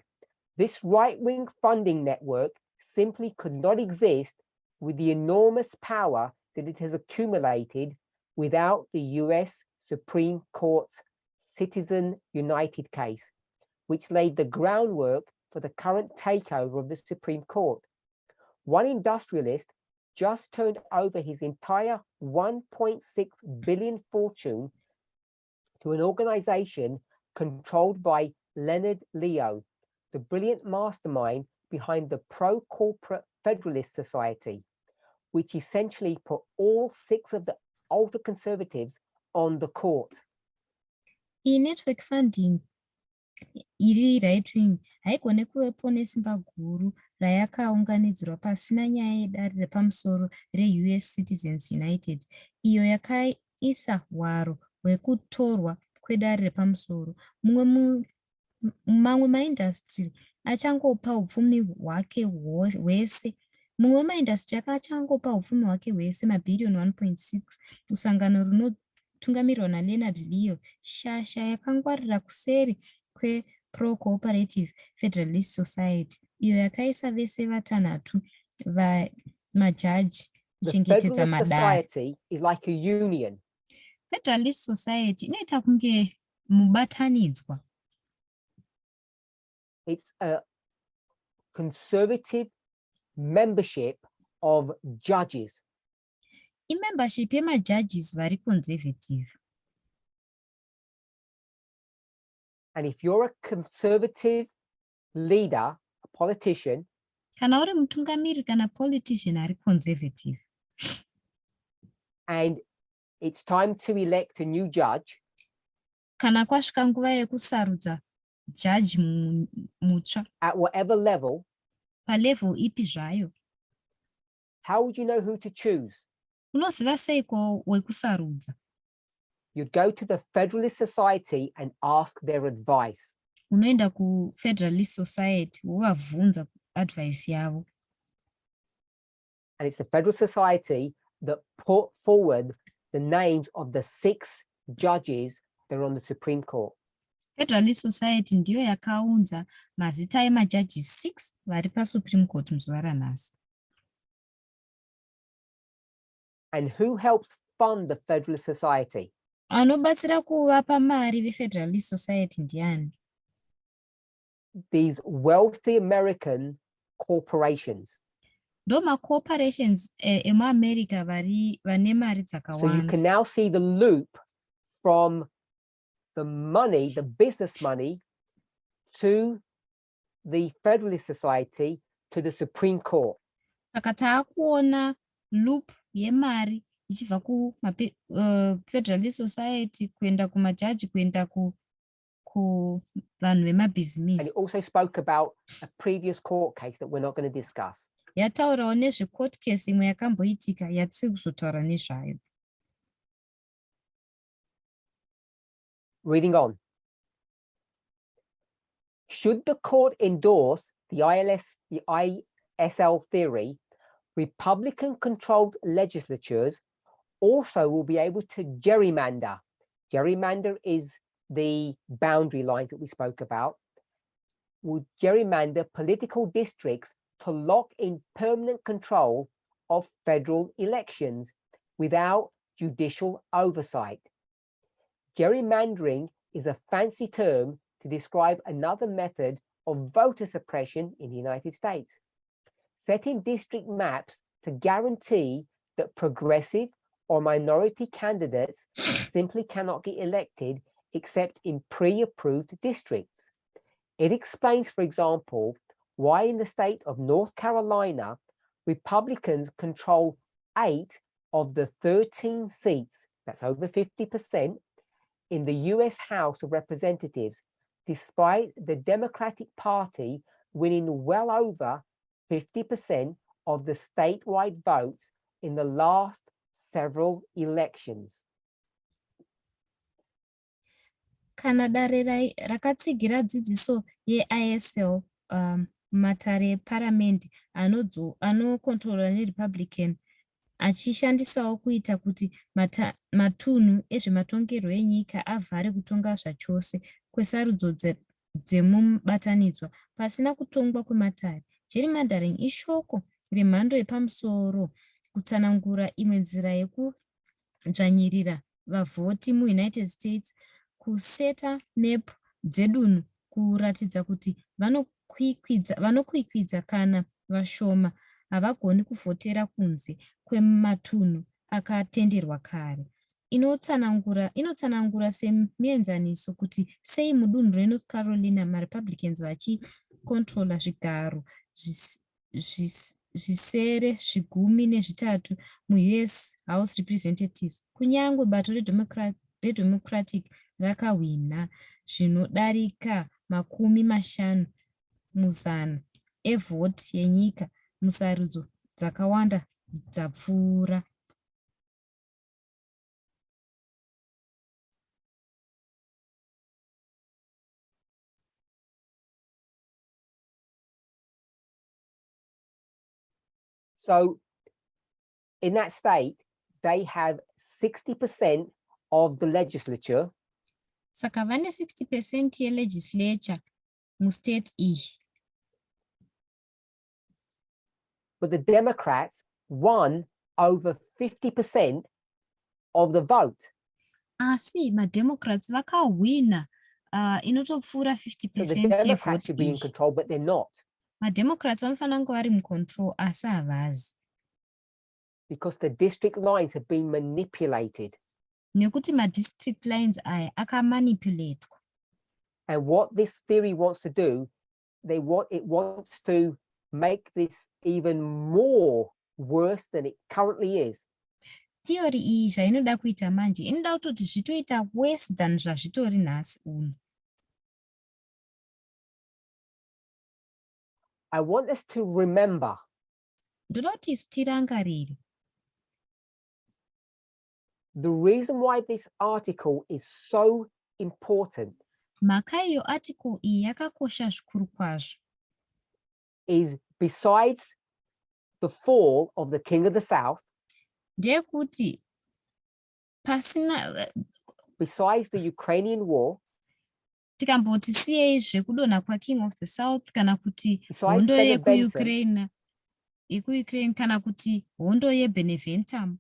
This right-wing funding network simply could not exist with the enormous power that it has accumulated without the US Supreme Court's Citizen United case, which laid the groundwork for the current takeover of the Supreme Court. One industrialist just turned over his entire 1.6 billion fortune to an organization controlled by Leonard Leo, the brilliant mastermind behind the pro-corporate Federalist Society, which essentially put all 6 of the ultra-conservatives on the court. I-network funding iri right-wing haigone kuvepo nesimba guru rayakaunganidzirwa pasina nyaya yedare repamusoro reUS Citizens United, iyo yakaisa hwaro hwekutorwa kwedare repamusoro. Mamwe maindastry achangopa upfumi hwake hwese. Mumwe maindastry achangopa upfumi hwake hwese mabhiriyoni 1.6 kusangano runotungamirwa naLeonard Leo, shasha yakangwarira kuseri kwe-Pro-Cooperative Federalist Society, iyo yakaisa vese vatanhatu vamajaji kuchengetedza madare. The Federalist Society is like a union. Federalist Society inoita kunge mubatanidzwa. It's a conservative membership of judges. I-membership yema-judges vari conservative. And if you're a conservative leader, a politician, kana uri mutungamiri kana politician ari conservative, and it's time to elect a new judge, kana kwasvika nguva yekusarudza judge mutsva at whatever level, palevel ipi zvayo, how would you know who to choose? unoziva seiko wekusarudza? You'd go to the Federalist Society and ask their advice. Unoenda ku-Federalist Society wovabvunza advice yavo. And it's the Federalist Society that put forward the names of the 6 judges that are on the Supreme Court. Federalist Society ndiyo yakaunza mazita ema-judges 6 vari pa-Supreme Court muzuva ranhasi. And who helps fund the Federalist Society? Anobatsira kuvapa mari ve-Federalist Society ndiani? These wealthy American corporations. Ndo ma-corporations emu-America vane mari dzakawanda. So you can now see the loop from the money, the business money, to the Federalist Society, to the Supreme Court. Saka taakuona loop yemari ichibva ku-Federalist Society kuenda kumajaji kuenda kuvanhu vemabhizimusi. And it also spoke about a previous court case that we're not going to discuss. Yataurawo nezve-court case imwe yakamboitika yatisiri kuzotaura nezvayo. Reading on. Should the court endorse the ISL theory, Republican-controlled legislatures also will be able to gerrymander. Gerrymander is the boundary lines that we spoke about. Will gerrymander political districts to lock in permanent control of federal elections without judicial oversight. Gerrymandering is a fancy term to describe another method of voter suppression in the United States, setting district maps to guarantee that progressive or minority candidates simply cannot get elected except in pre-approved districts. It explains, for example, why in the state of North Carolina, Republicans control 8 of the 13 seats, that's over 50%, in the US House of Representatives, despite the Democratic Party winning well over 50% of the statewide votes in the last several elections. Kana dare rakatsigira dzidziso ye-ISL matare eParminder anokontrolwa neRepublican achishandisawo kuita kuti matunhu ezvematongerwo enyika avhare kutonga zvachose kwesarudzo dzemubatanidzwa pasina kutongwa kwematare. Gerrymandering ishoko remhando yepamusoro kutsanangura imwe nzira dzvanyirira vavhoti muunited states kuseta map dzedunhu kuratidza kuti vanokwikwidza kana vashoma havagoni kuvhotera kunze kwematunhu akatenderwa kare. Inotsanangura semuenzaniso kuti sei mudunhu renorth carolina marepublicans vachikontrola zvigaro zvisere 13 muus house representatives, kunyange bato redemocratic rakahwina zvinodarika 50% evhoti yenyika musarudzo dzakawanda dzapfuura. So in that state, they have 60% of the legislature. Saka vane 60% yelegislature mustate iyi. But the Democrats won over 50% of the vote. Asi mademocrats vakahwina inotopfuura 50% So the Democrats should be in control, but they're not. Mademocrats vanofanira kunge vari mucontrol asi havazi. Because the district lines have been manipulated. Nekuti madistrict lines aya akamanipulatwa. And what this theory wants to do, it wants to make this even more worse than it currently is. Theory iyi zvainoda kuita manje inoda kutoti zvitoita worse than zvazvitori nhasi uno. I want us to remember. Ndoda kuti isu tirangarire. The reason why this article is so important. Mhaka iyo article iyi yakakosha zvikuru kwazvo. Is besides the fall of the king of the south. Ndeyekuti pasina besides the Ukrainian war. Tikamboti siyei zvekudonha kwaking of the south kana kuti hondo yekuukraine kana kuti hondo yebeneventum.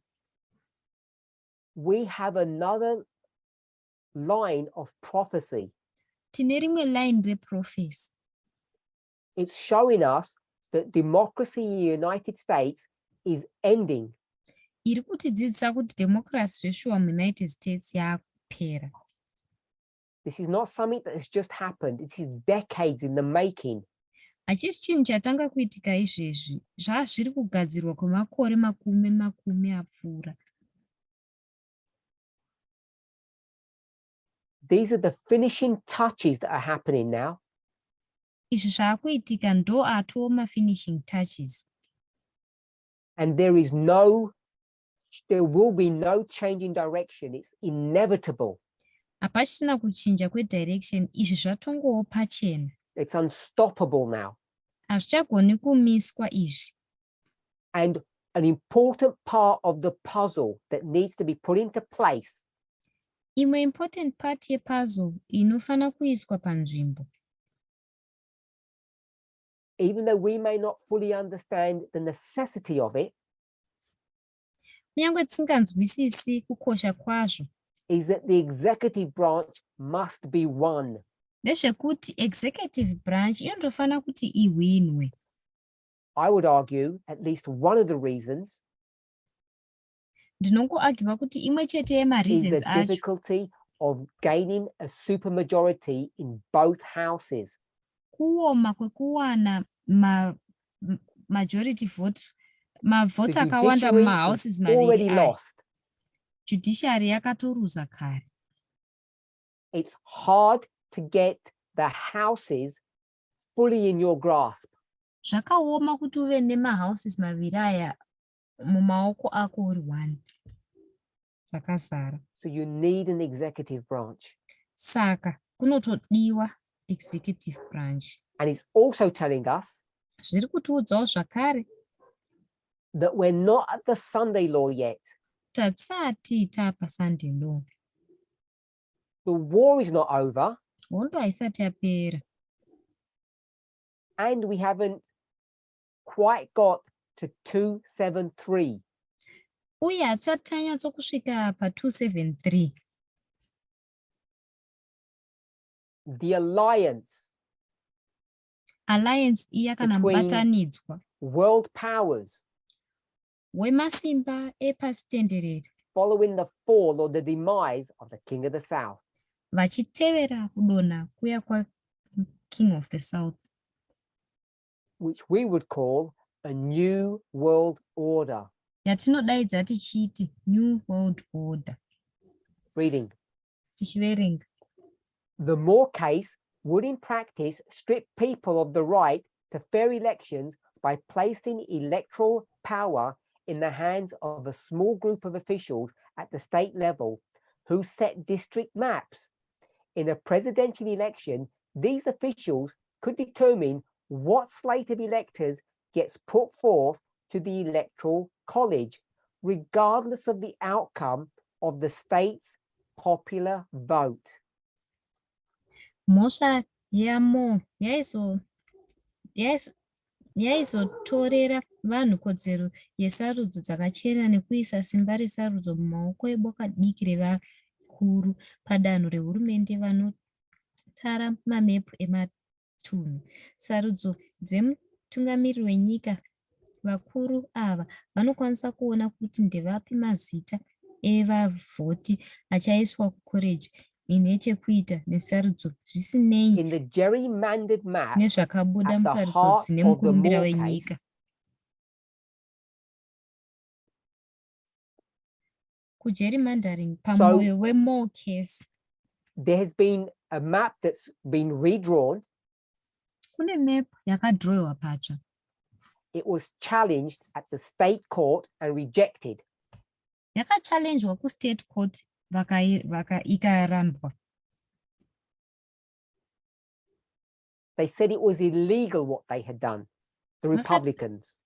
We have another line of prophecy. Tine rimwe line reprophecy. It's showing us that democracy in the United States is ending. Iri kutidzidzisa kuti democracy zveshuwa muunited states yakupera. This is not something that has just happened. It is decades in the making. Hachisi chinhu chatanga kuitika izvezvi, zviri kugadzirwa kwemakore makumi apfuura. These are the finishing touches that are happening now. Izvi zvaakuitika ndo atoma finishing touches. And there will be no change in direction. It's inevitable. Hapachisina kuchinja kwedirection, izvi zvatongowo pachena. It's unstoppable now. Hazvichagoni kumiswa izvi. And an important part of the puzzle that needs to be put into place. Imwe important part yepuzzle inofana kuiswa panzvimbo. Even though we may not fully understand the necessity of it. Kunyange tisinganzwisisi kukosha kwazvo. Is that the executive branch must be won. Ndezvekuti executive branch inotofana kuti ihwinwe. I would argue at least one of the reasons. Ndinongoargua kuti imwe chete yemareasons is the difficulty of gaining a supermajority in both houses. Kuoma kwekuwana majority vote, mavotes akawanda mahouses already lost. Judiciary yakatoruza kare. It's hard to get the houses fully in your grasp. Zvakaoma kuti uve nemahouses maviri aya mumaoko ako uri one. Zvakazara. So you need an executive branch. Saka kunotodiwa executive branch. And it's also telling us zviri kutiudzawo zvakare that we're not at the Sunday law yet. Tatisati tapa Sunday law. The war is not over. Hondo haisati yapera. And we haven't quite got to 273. uye hatisati tanyatsokusvika pa273. The alliance Alliance iya kana between mubatanidzwa world powers wemasimba epasi tenderere following the fall or the demise of the King of the South. vachitevera kudonha kuya kwaKing of the South, which we would call a new world order. yatinodaidza tichiti New World Order. Reading. Tichiverenga. The Moore case would in practice strip people of the right to fair elections by placing electoral power in the hands of a small group of officials at the state level who set district maps. In a presidential election, these officials could determine what slate of electors gets put forth to the electoral college, regardless of the outcome of the state's popular vote. Mhosva yaMoore yaizotorera vanhu kodzero yesarudzo dzakachena nekuisa simba resarudzo mumaoko eboka diki revakuru padanho rehurumende vanotara mamepu ematunhu. Sarudzo dzemutungamiriri wenyika, vakuru ava vanokwanisa kuona kuti ndevapi mazita evavhoti achaiswa kukoreji inechekuita nesarudzo zvisinei In the gerrymandered map nezvakabuda at the musarudzo heart dzine of the mukurumbira Moore wenyika. case, Kugerrymandering pamwoyo weMoore case, there has been a map that's been redrawn. kune map yakadhirowewa patsva. It was challenged at the state court and rejected. Yakachallenjwa kustate court ikarambwa. They said it was illegal what they had done, the Republicans.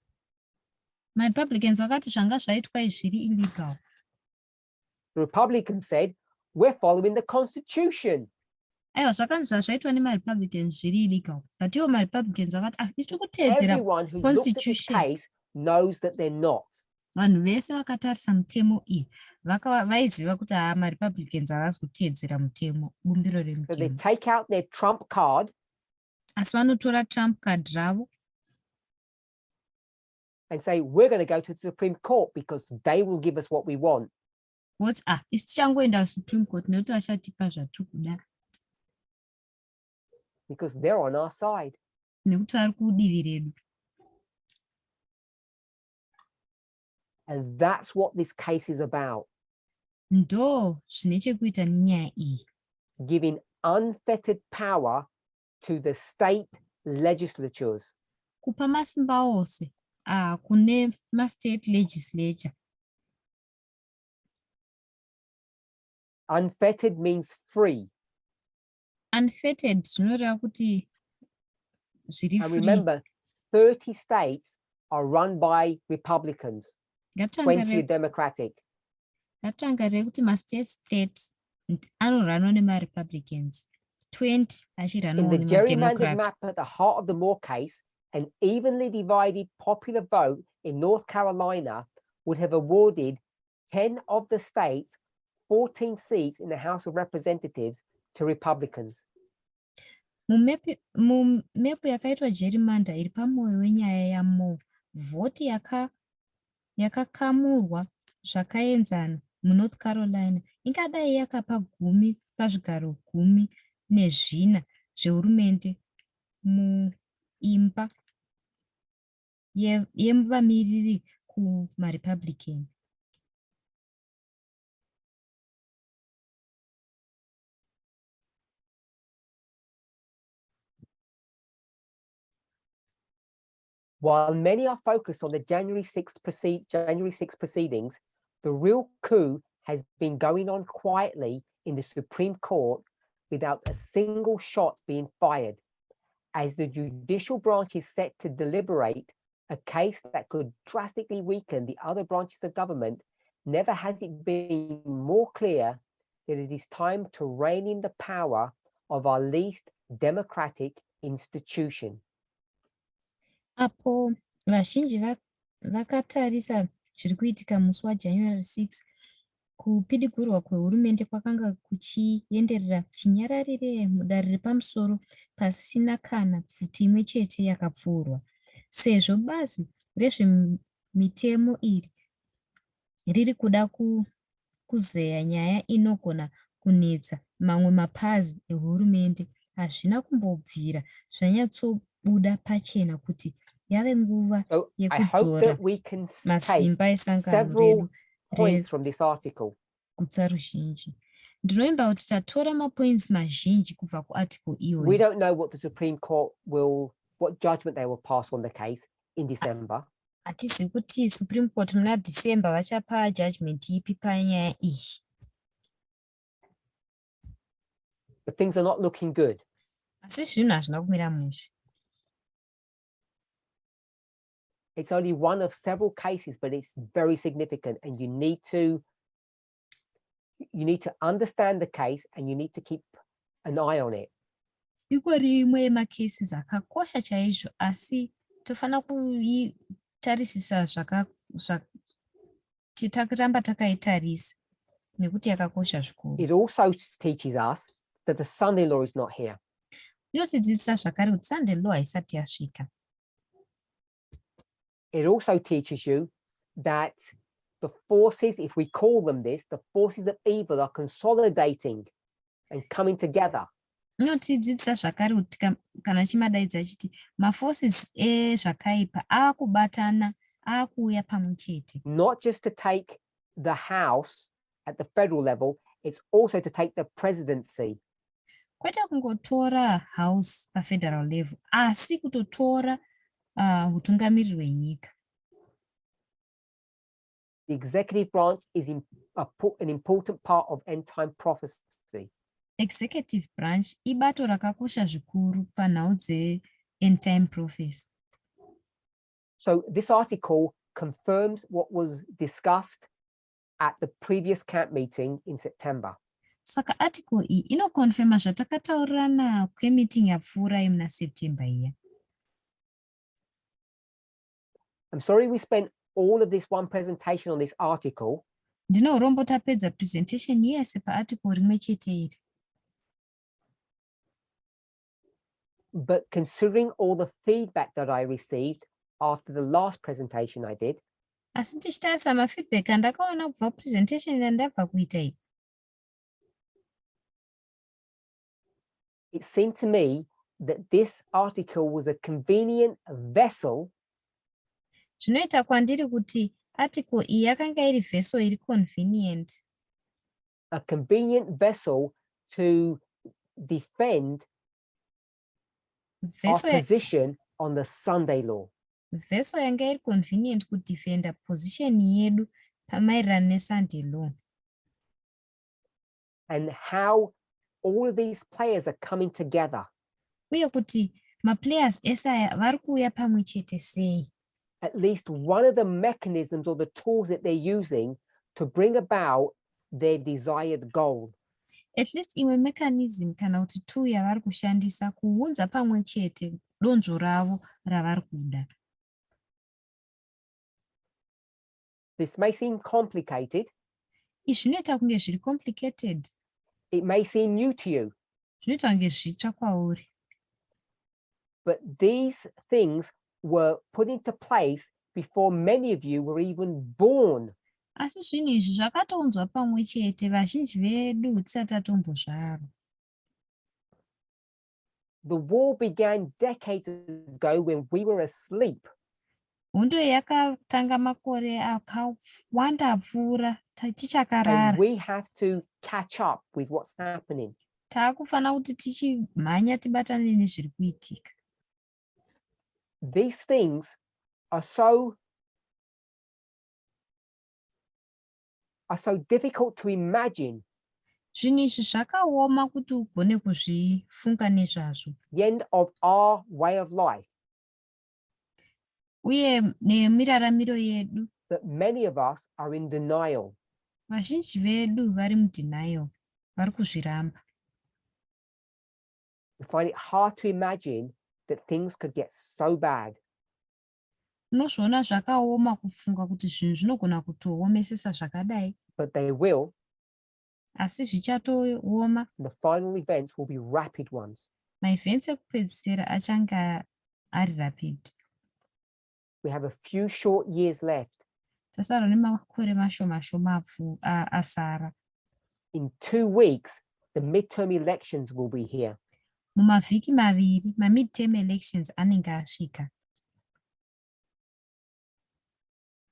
MaRepublicans vakati zvanga zvaitwa zviri illegal. The Republicans said, we're following the Constitution. Aiwa, zvakanzi zvazvaitwa nemaRepublicans zviri illegal. But ivo maRepublicans vakati tiri kuteedzera Everyone who looked at this Constitution. case knows that they're not. Vanhu vese vakatarisa mutemo iyi vaiziva kuti maRepublicans havasi kuteedzera mutemo, bumbiro So they remutemo. take out their Trump card Asi vanotora Trump card ravo and say, we're going to go to the Supreme Court because they will give us what we want. voti isi tichangoenda Supreme Court nekuti vachatipa zvatiri kuda, Because they're on our side. nekuti vari kudivi redu. And that's what this case is about. Ndo zvine chekuita nenyaya iyi. Giving unfettered power to the state legislatures. Kupa masimba ose kune ma-state legislature. Unfettered means free. Unfettered zvinoreva kuti zviri And free. remember, 30 states are run by Republicans, 20 are Democratic. Ngatirangarire kuti ma-state anoranwa nema-Republicans, 20 In achiranwawo the gerrymandered nema-Democrats. map at the heart of the Moore case, an evenly divided popular vote in North Carolina would have awarded 10 of the state's 14 seats in the House of Representatives to Republicans. Mumepu yakaitwa gerrymander iri pamwoyo wenyaya yaMoore, vhoti yakakamurwa zvakaenzana muNorth Carolina ingadai yakapa 10 pazvigaro 14 zvehurumende muimba yevamiriri kumaRepublican. While many are focused on the January 6th proceedings, the real coup has been going on quietly in the Supreme Court without a single shot being fired, as the judicial branch is set to deliberate a case that could drastically weaken the other branches of government. Never has it been more clear that it is time to rein in the power of our least democratic institution. Apo vazhinji vakatarisa zviri kuitika musi waJanuary 6 kupidigurwa kwehurumende kwakanga kuchienderera chinyararire mudare repamusoro pasina kana pfuti imwe chete yakapfuurwa. Sezvo bazi rezvemitemo iri riri kuda kuzeya nyaya inogona kunetsa mamwe mapazi ehurumende, hazvina kumbobvira zvanyatsobuda pachena kuti yave nguva yekudzora masimba esangano redu regutsa ruzhinji. Ndinoimba kuti tatora mapoints mazhinji kubva kuarticle iyoyi. We don't know what the Supreme Court what judgment they will pass on the case in December. Hatizivi kuti Supreme Court muna December vachapa judgment ipi panyaya iyi. But things are not looking good. Asi zvinhu hazvina kumira mushe. It's only one of several cases, but it's very significant, and you need to understand the case and you need to keep an eye on it. Ikori imwe yemacases akakosha chaizvo, asi tofana kuitarisisa titakiramba takaitarisa nekuti yakakosha zvikuru. It also teaches us that the Sunday law is not here. Inotidzidzisa zvakare kuti Sunday law haisati yasvika. It also teaches you that the forces, if we call them this, the forces of evil are consolidating and coming together. Inotidzidzisa zvakare kuti kana chimadaidza chiti maforces ezvakaipa akubatana akuuya pamwe chete. Not just to take the House at the federal level, it's also to take the presidency. Kwete kungotora House pafederal level, asi kutotora hutungamiriri hwenyika. The executive branch is an important part of end-time prophecy. Executive branch ibato rakakosha zvikuru panhau dze-end-time prophecy. So this article confirms what was discussed at the previous camp meeting in September. Saka article iyi inokonfirma zvatakataurirana kwemeeting yapfuura yemuna September iya. I'm sorry we spent all of this one presentation on this article. Ndinorombo tapedza presentation yese paarticle rimwe chete iri. But considering all the feedback that I received after the last presentation I did, asi tichitarisa mafeedback andakaona kubva presentation yandabva kuita iyi, it seemed to me that this article was a convenient vessel. Zvinoita kwandiri kuti article iyi yakanga iri vessel iri convenient. A convenient vessel to defend our position on the Sunday law. Vessel yanga iri convenient kudefenda position yedu pamaererano neSunday law. And how all of these players are coming together. Uye kuti maplayers esaya vari kuuya pamwe chete sei. At least one of the mechanisms or the tools that they're using to bring about their desired goal. At least imwe mechanism kana kuti tool yavari kushandisa kuunza pamwe chete donzvo ravo ravari kuda. This may seem complicated. Izvi zvinoita kunge zviri complicated. It may seem new to you. Zvinoita kunge zvitsva kwauri. But these things were put into place before many of you were even born. Asi zvinhu izvi zvakatonzwa pamwe chete vazhinji vedu tisati tatombozvarwa. The war began decades ago when we were asleep. Hondo yakatanga makore akawanda apfuura tichakarara. And we have to catch up with what's happening. Taakufana kuti tichimhanya tibatane nezviri kuitika. These things are so difficult to imagine. Zvinhu izvi zvakaoma kuti ugone kuzvifunga nezvazvo. The end of our way of life. Uye nemiraramiro yedu. That many of us are in denial. Vazhinji vedu vari mudenial, vari kuzviramba. We find it hard to imagine that things could get so bad. Unozviona zvakaoma kufunga kuti zvinhu zvinogona kutoomesesa zvakadai, but they will. asi zvichatooma. The final events will be rapid ones. Maevents ekupedzisira achange ari rapid. We have a few short years left. Tasara nemakore mashoma asara. In 2 weeks, the midterm elections will be here. Mumavhiki maviri, ma-midterm elections anenge asvika.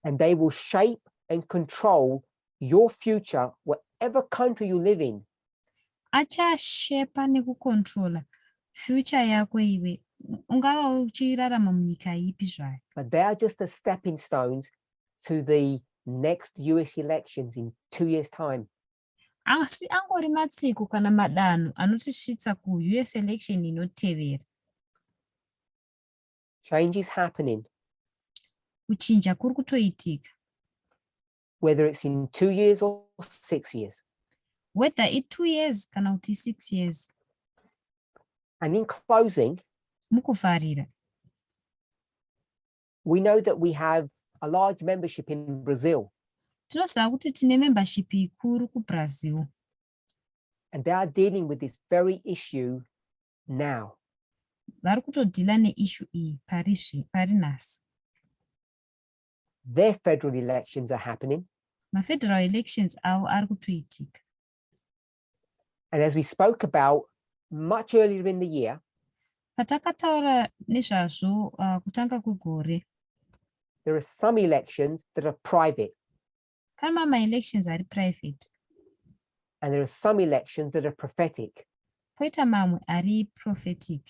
And they will shape and control your future, whatever country you live in. Achashepa nekukontrola future yako iwe, ungava uchirarama munyika ipi zvayo. But they are just the stepping stones to the next US elections in 2 years' time. Asi angori matsiko kana madanho anotisvitsa ku-US election inotevera. Change is happening. Kuchinja kuri kutoitika. Whether it's in 2 years or 6 years. Whether it's 2 years kana kuti 6 years. And in closing, mukufarira, we know that we have a large membership in Brazil. Tinoziva kuti tine membership ikuru kuBrazil. And they are dealing with this very issue now. Vari kutodhila neissue iyi pari nhasi. Their federal elections are happening. Ma-federal elections avo ari kutoitika. And as we spoke about much earlier in the year, Patakataura nezvazvo kutanga kwegore, there are some elections that are private. Kana ma-elections ari private. And there are some elections that are prophetic. Poita mamwe ari prophetic.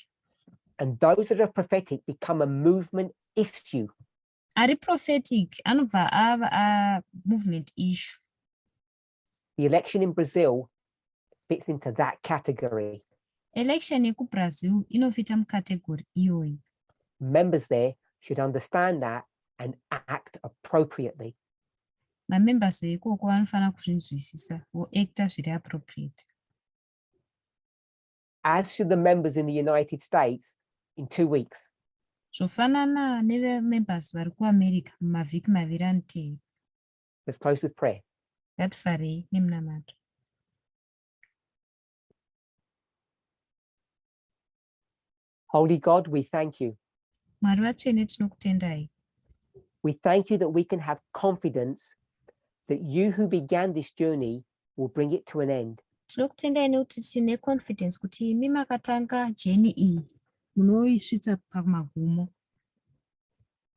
And those that are prophetic become a movement issue. Ari prophetic anobva ava a movement issue. The election in Brazil fits into that category. Election yekuBrazil inofita mukategori iyoyi. Members there should understand that and act appropriately. Ma-members veikoko vanofanira kuzvinzwisisa voacta zviri appropriate. As should the members in the United States in 2 weeks. Zvofanana neve-members vari kuAmerica mumavhiki maviri anotevera. Let's close with prayer. Ngatifarei nemunamato. Holy God, we thank you. Mwari vatsvene tinokutendai. We thank you that we can have confidence that you who began this journey will bring it to an end. Tinokutendai nekuti tine confidence kuti imi makatanga jeni iyi munoisvitsa pamagumo.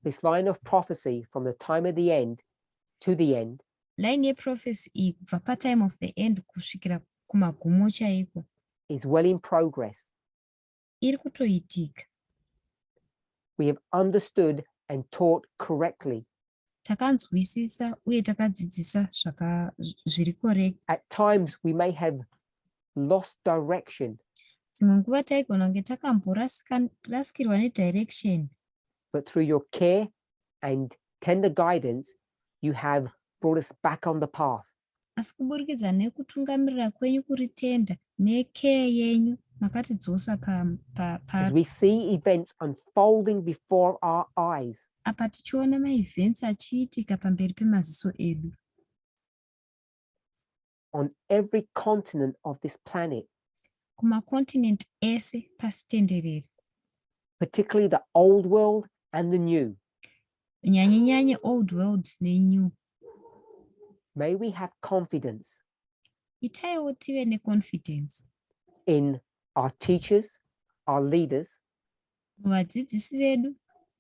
This line of prophecy from the time of the end to the end Line yeprophecy iyi kubva patime of the end kusvikira kumagumo chaiko is well in progress. iri kutoitika. We have understood and taught correctly. Takanzwisisa uye takadzidzisa zviri correct. At times we may have lost direction, Dzimwe nguva taigona kunge takamborasikirwa nedirection, but through your care and tender guidance, you have brought us back on the path. asi kuburikidza nekutungamirira kwenyu kuri tenda necare yenyu makatidzosa As we see events unfolding before our eyes, apa tichiona maevents achiitika pamberi pemaziso edu. on every continent of this planet, Kumakontinent ese pasi tenderere, particularly the old world and the new. nyanye old world nenew. May we have confidence Itaiwo tive neconfidence in our teachers, our leaders, muvadzidzisi vedu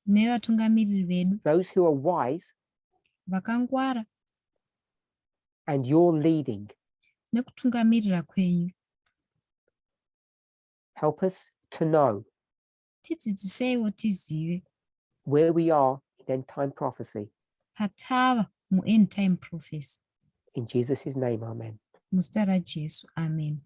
nevatungamiriri vedu those who are wise, vakangwara and your leading. nekutungamirira kwenyu. Help us to know Tidzidziseiwo tizive where we are in end time prophecy. patava mu-end time prophecy. In Jesus' name, amen. Muzita raJesu, amen.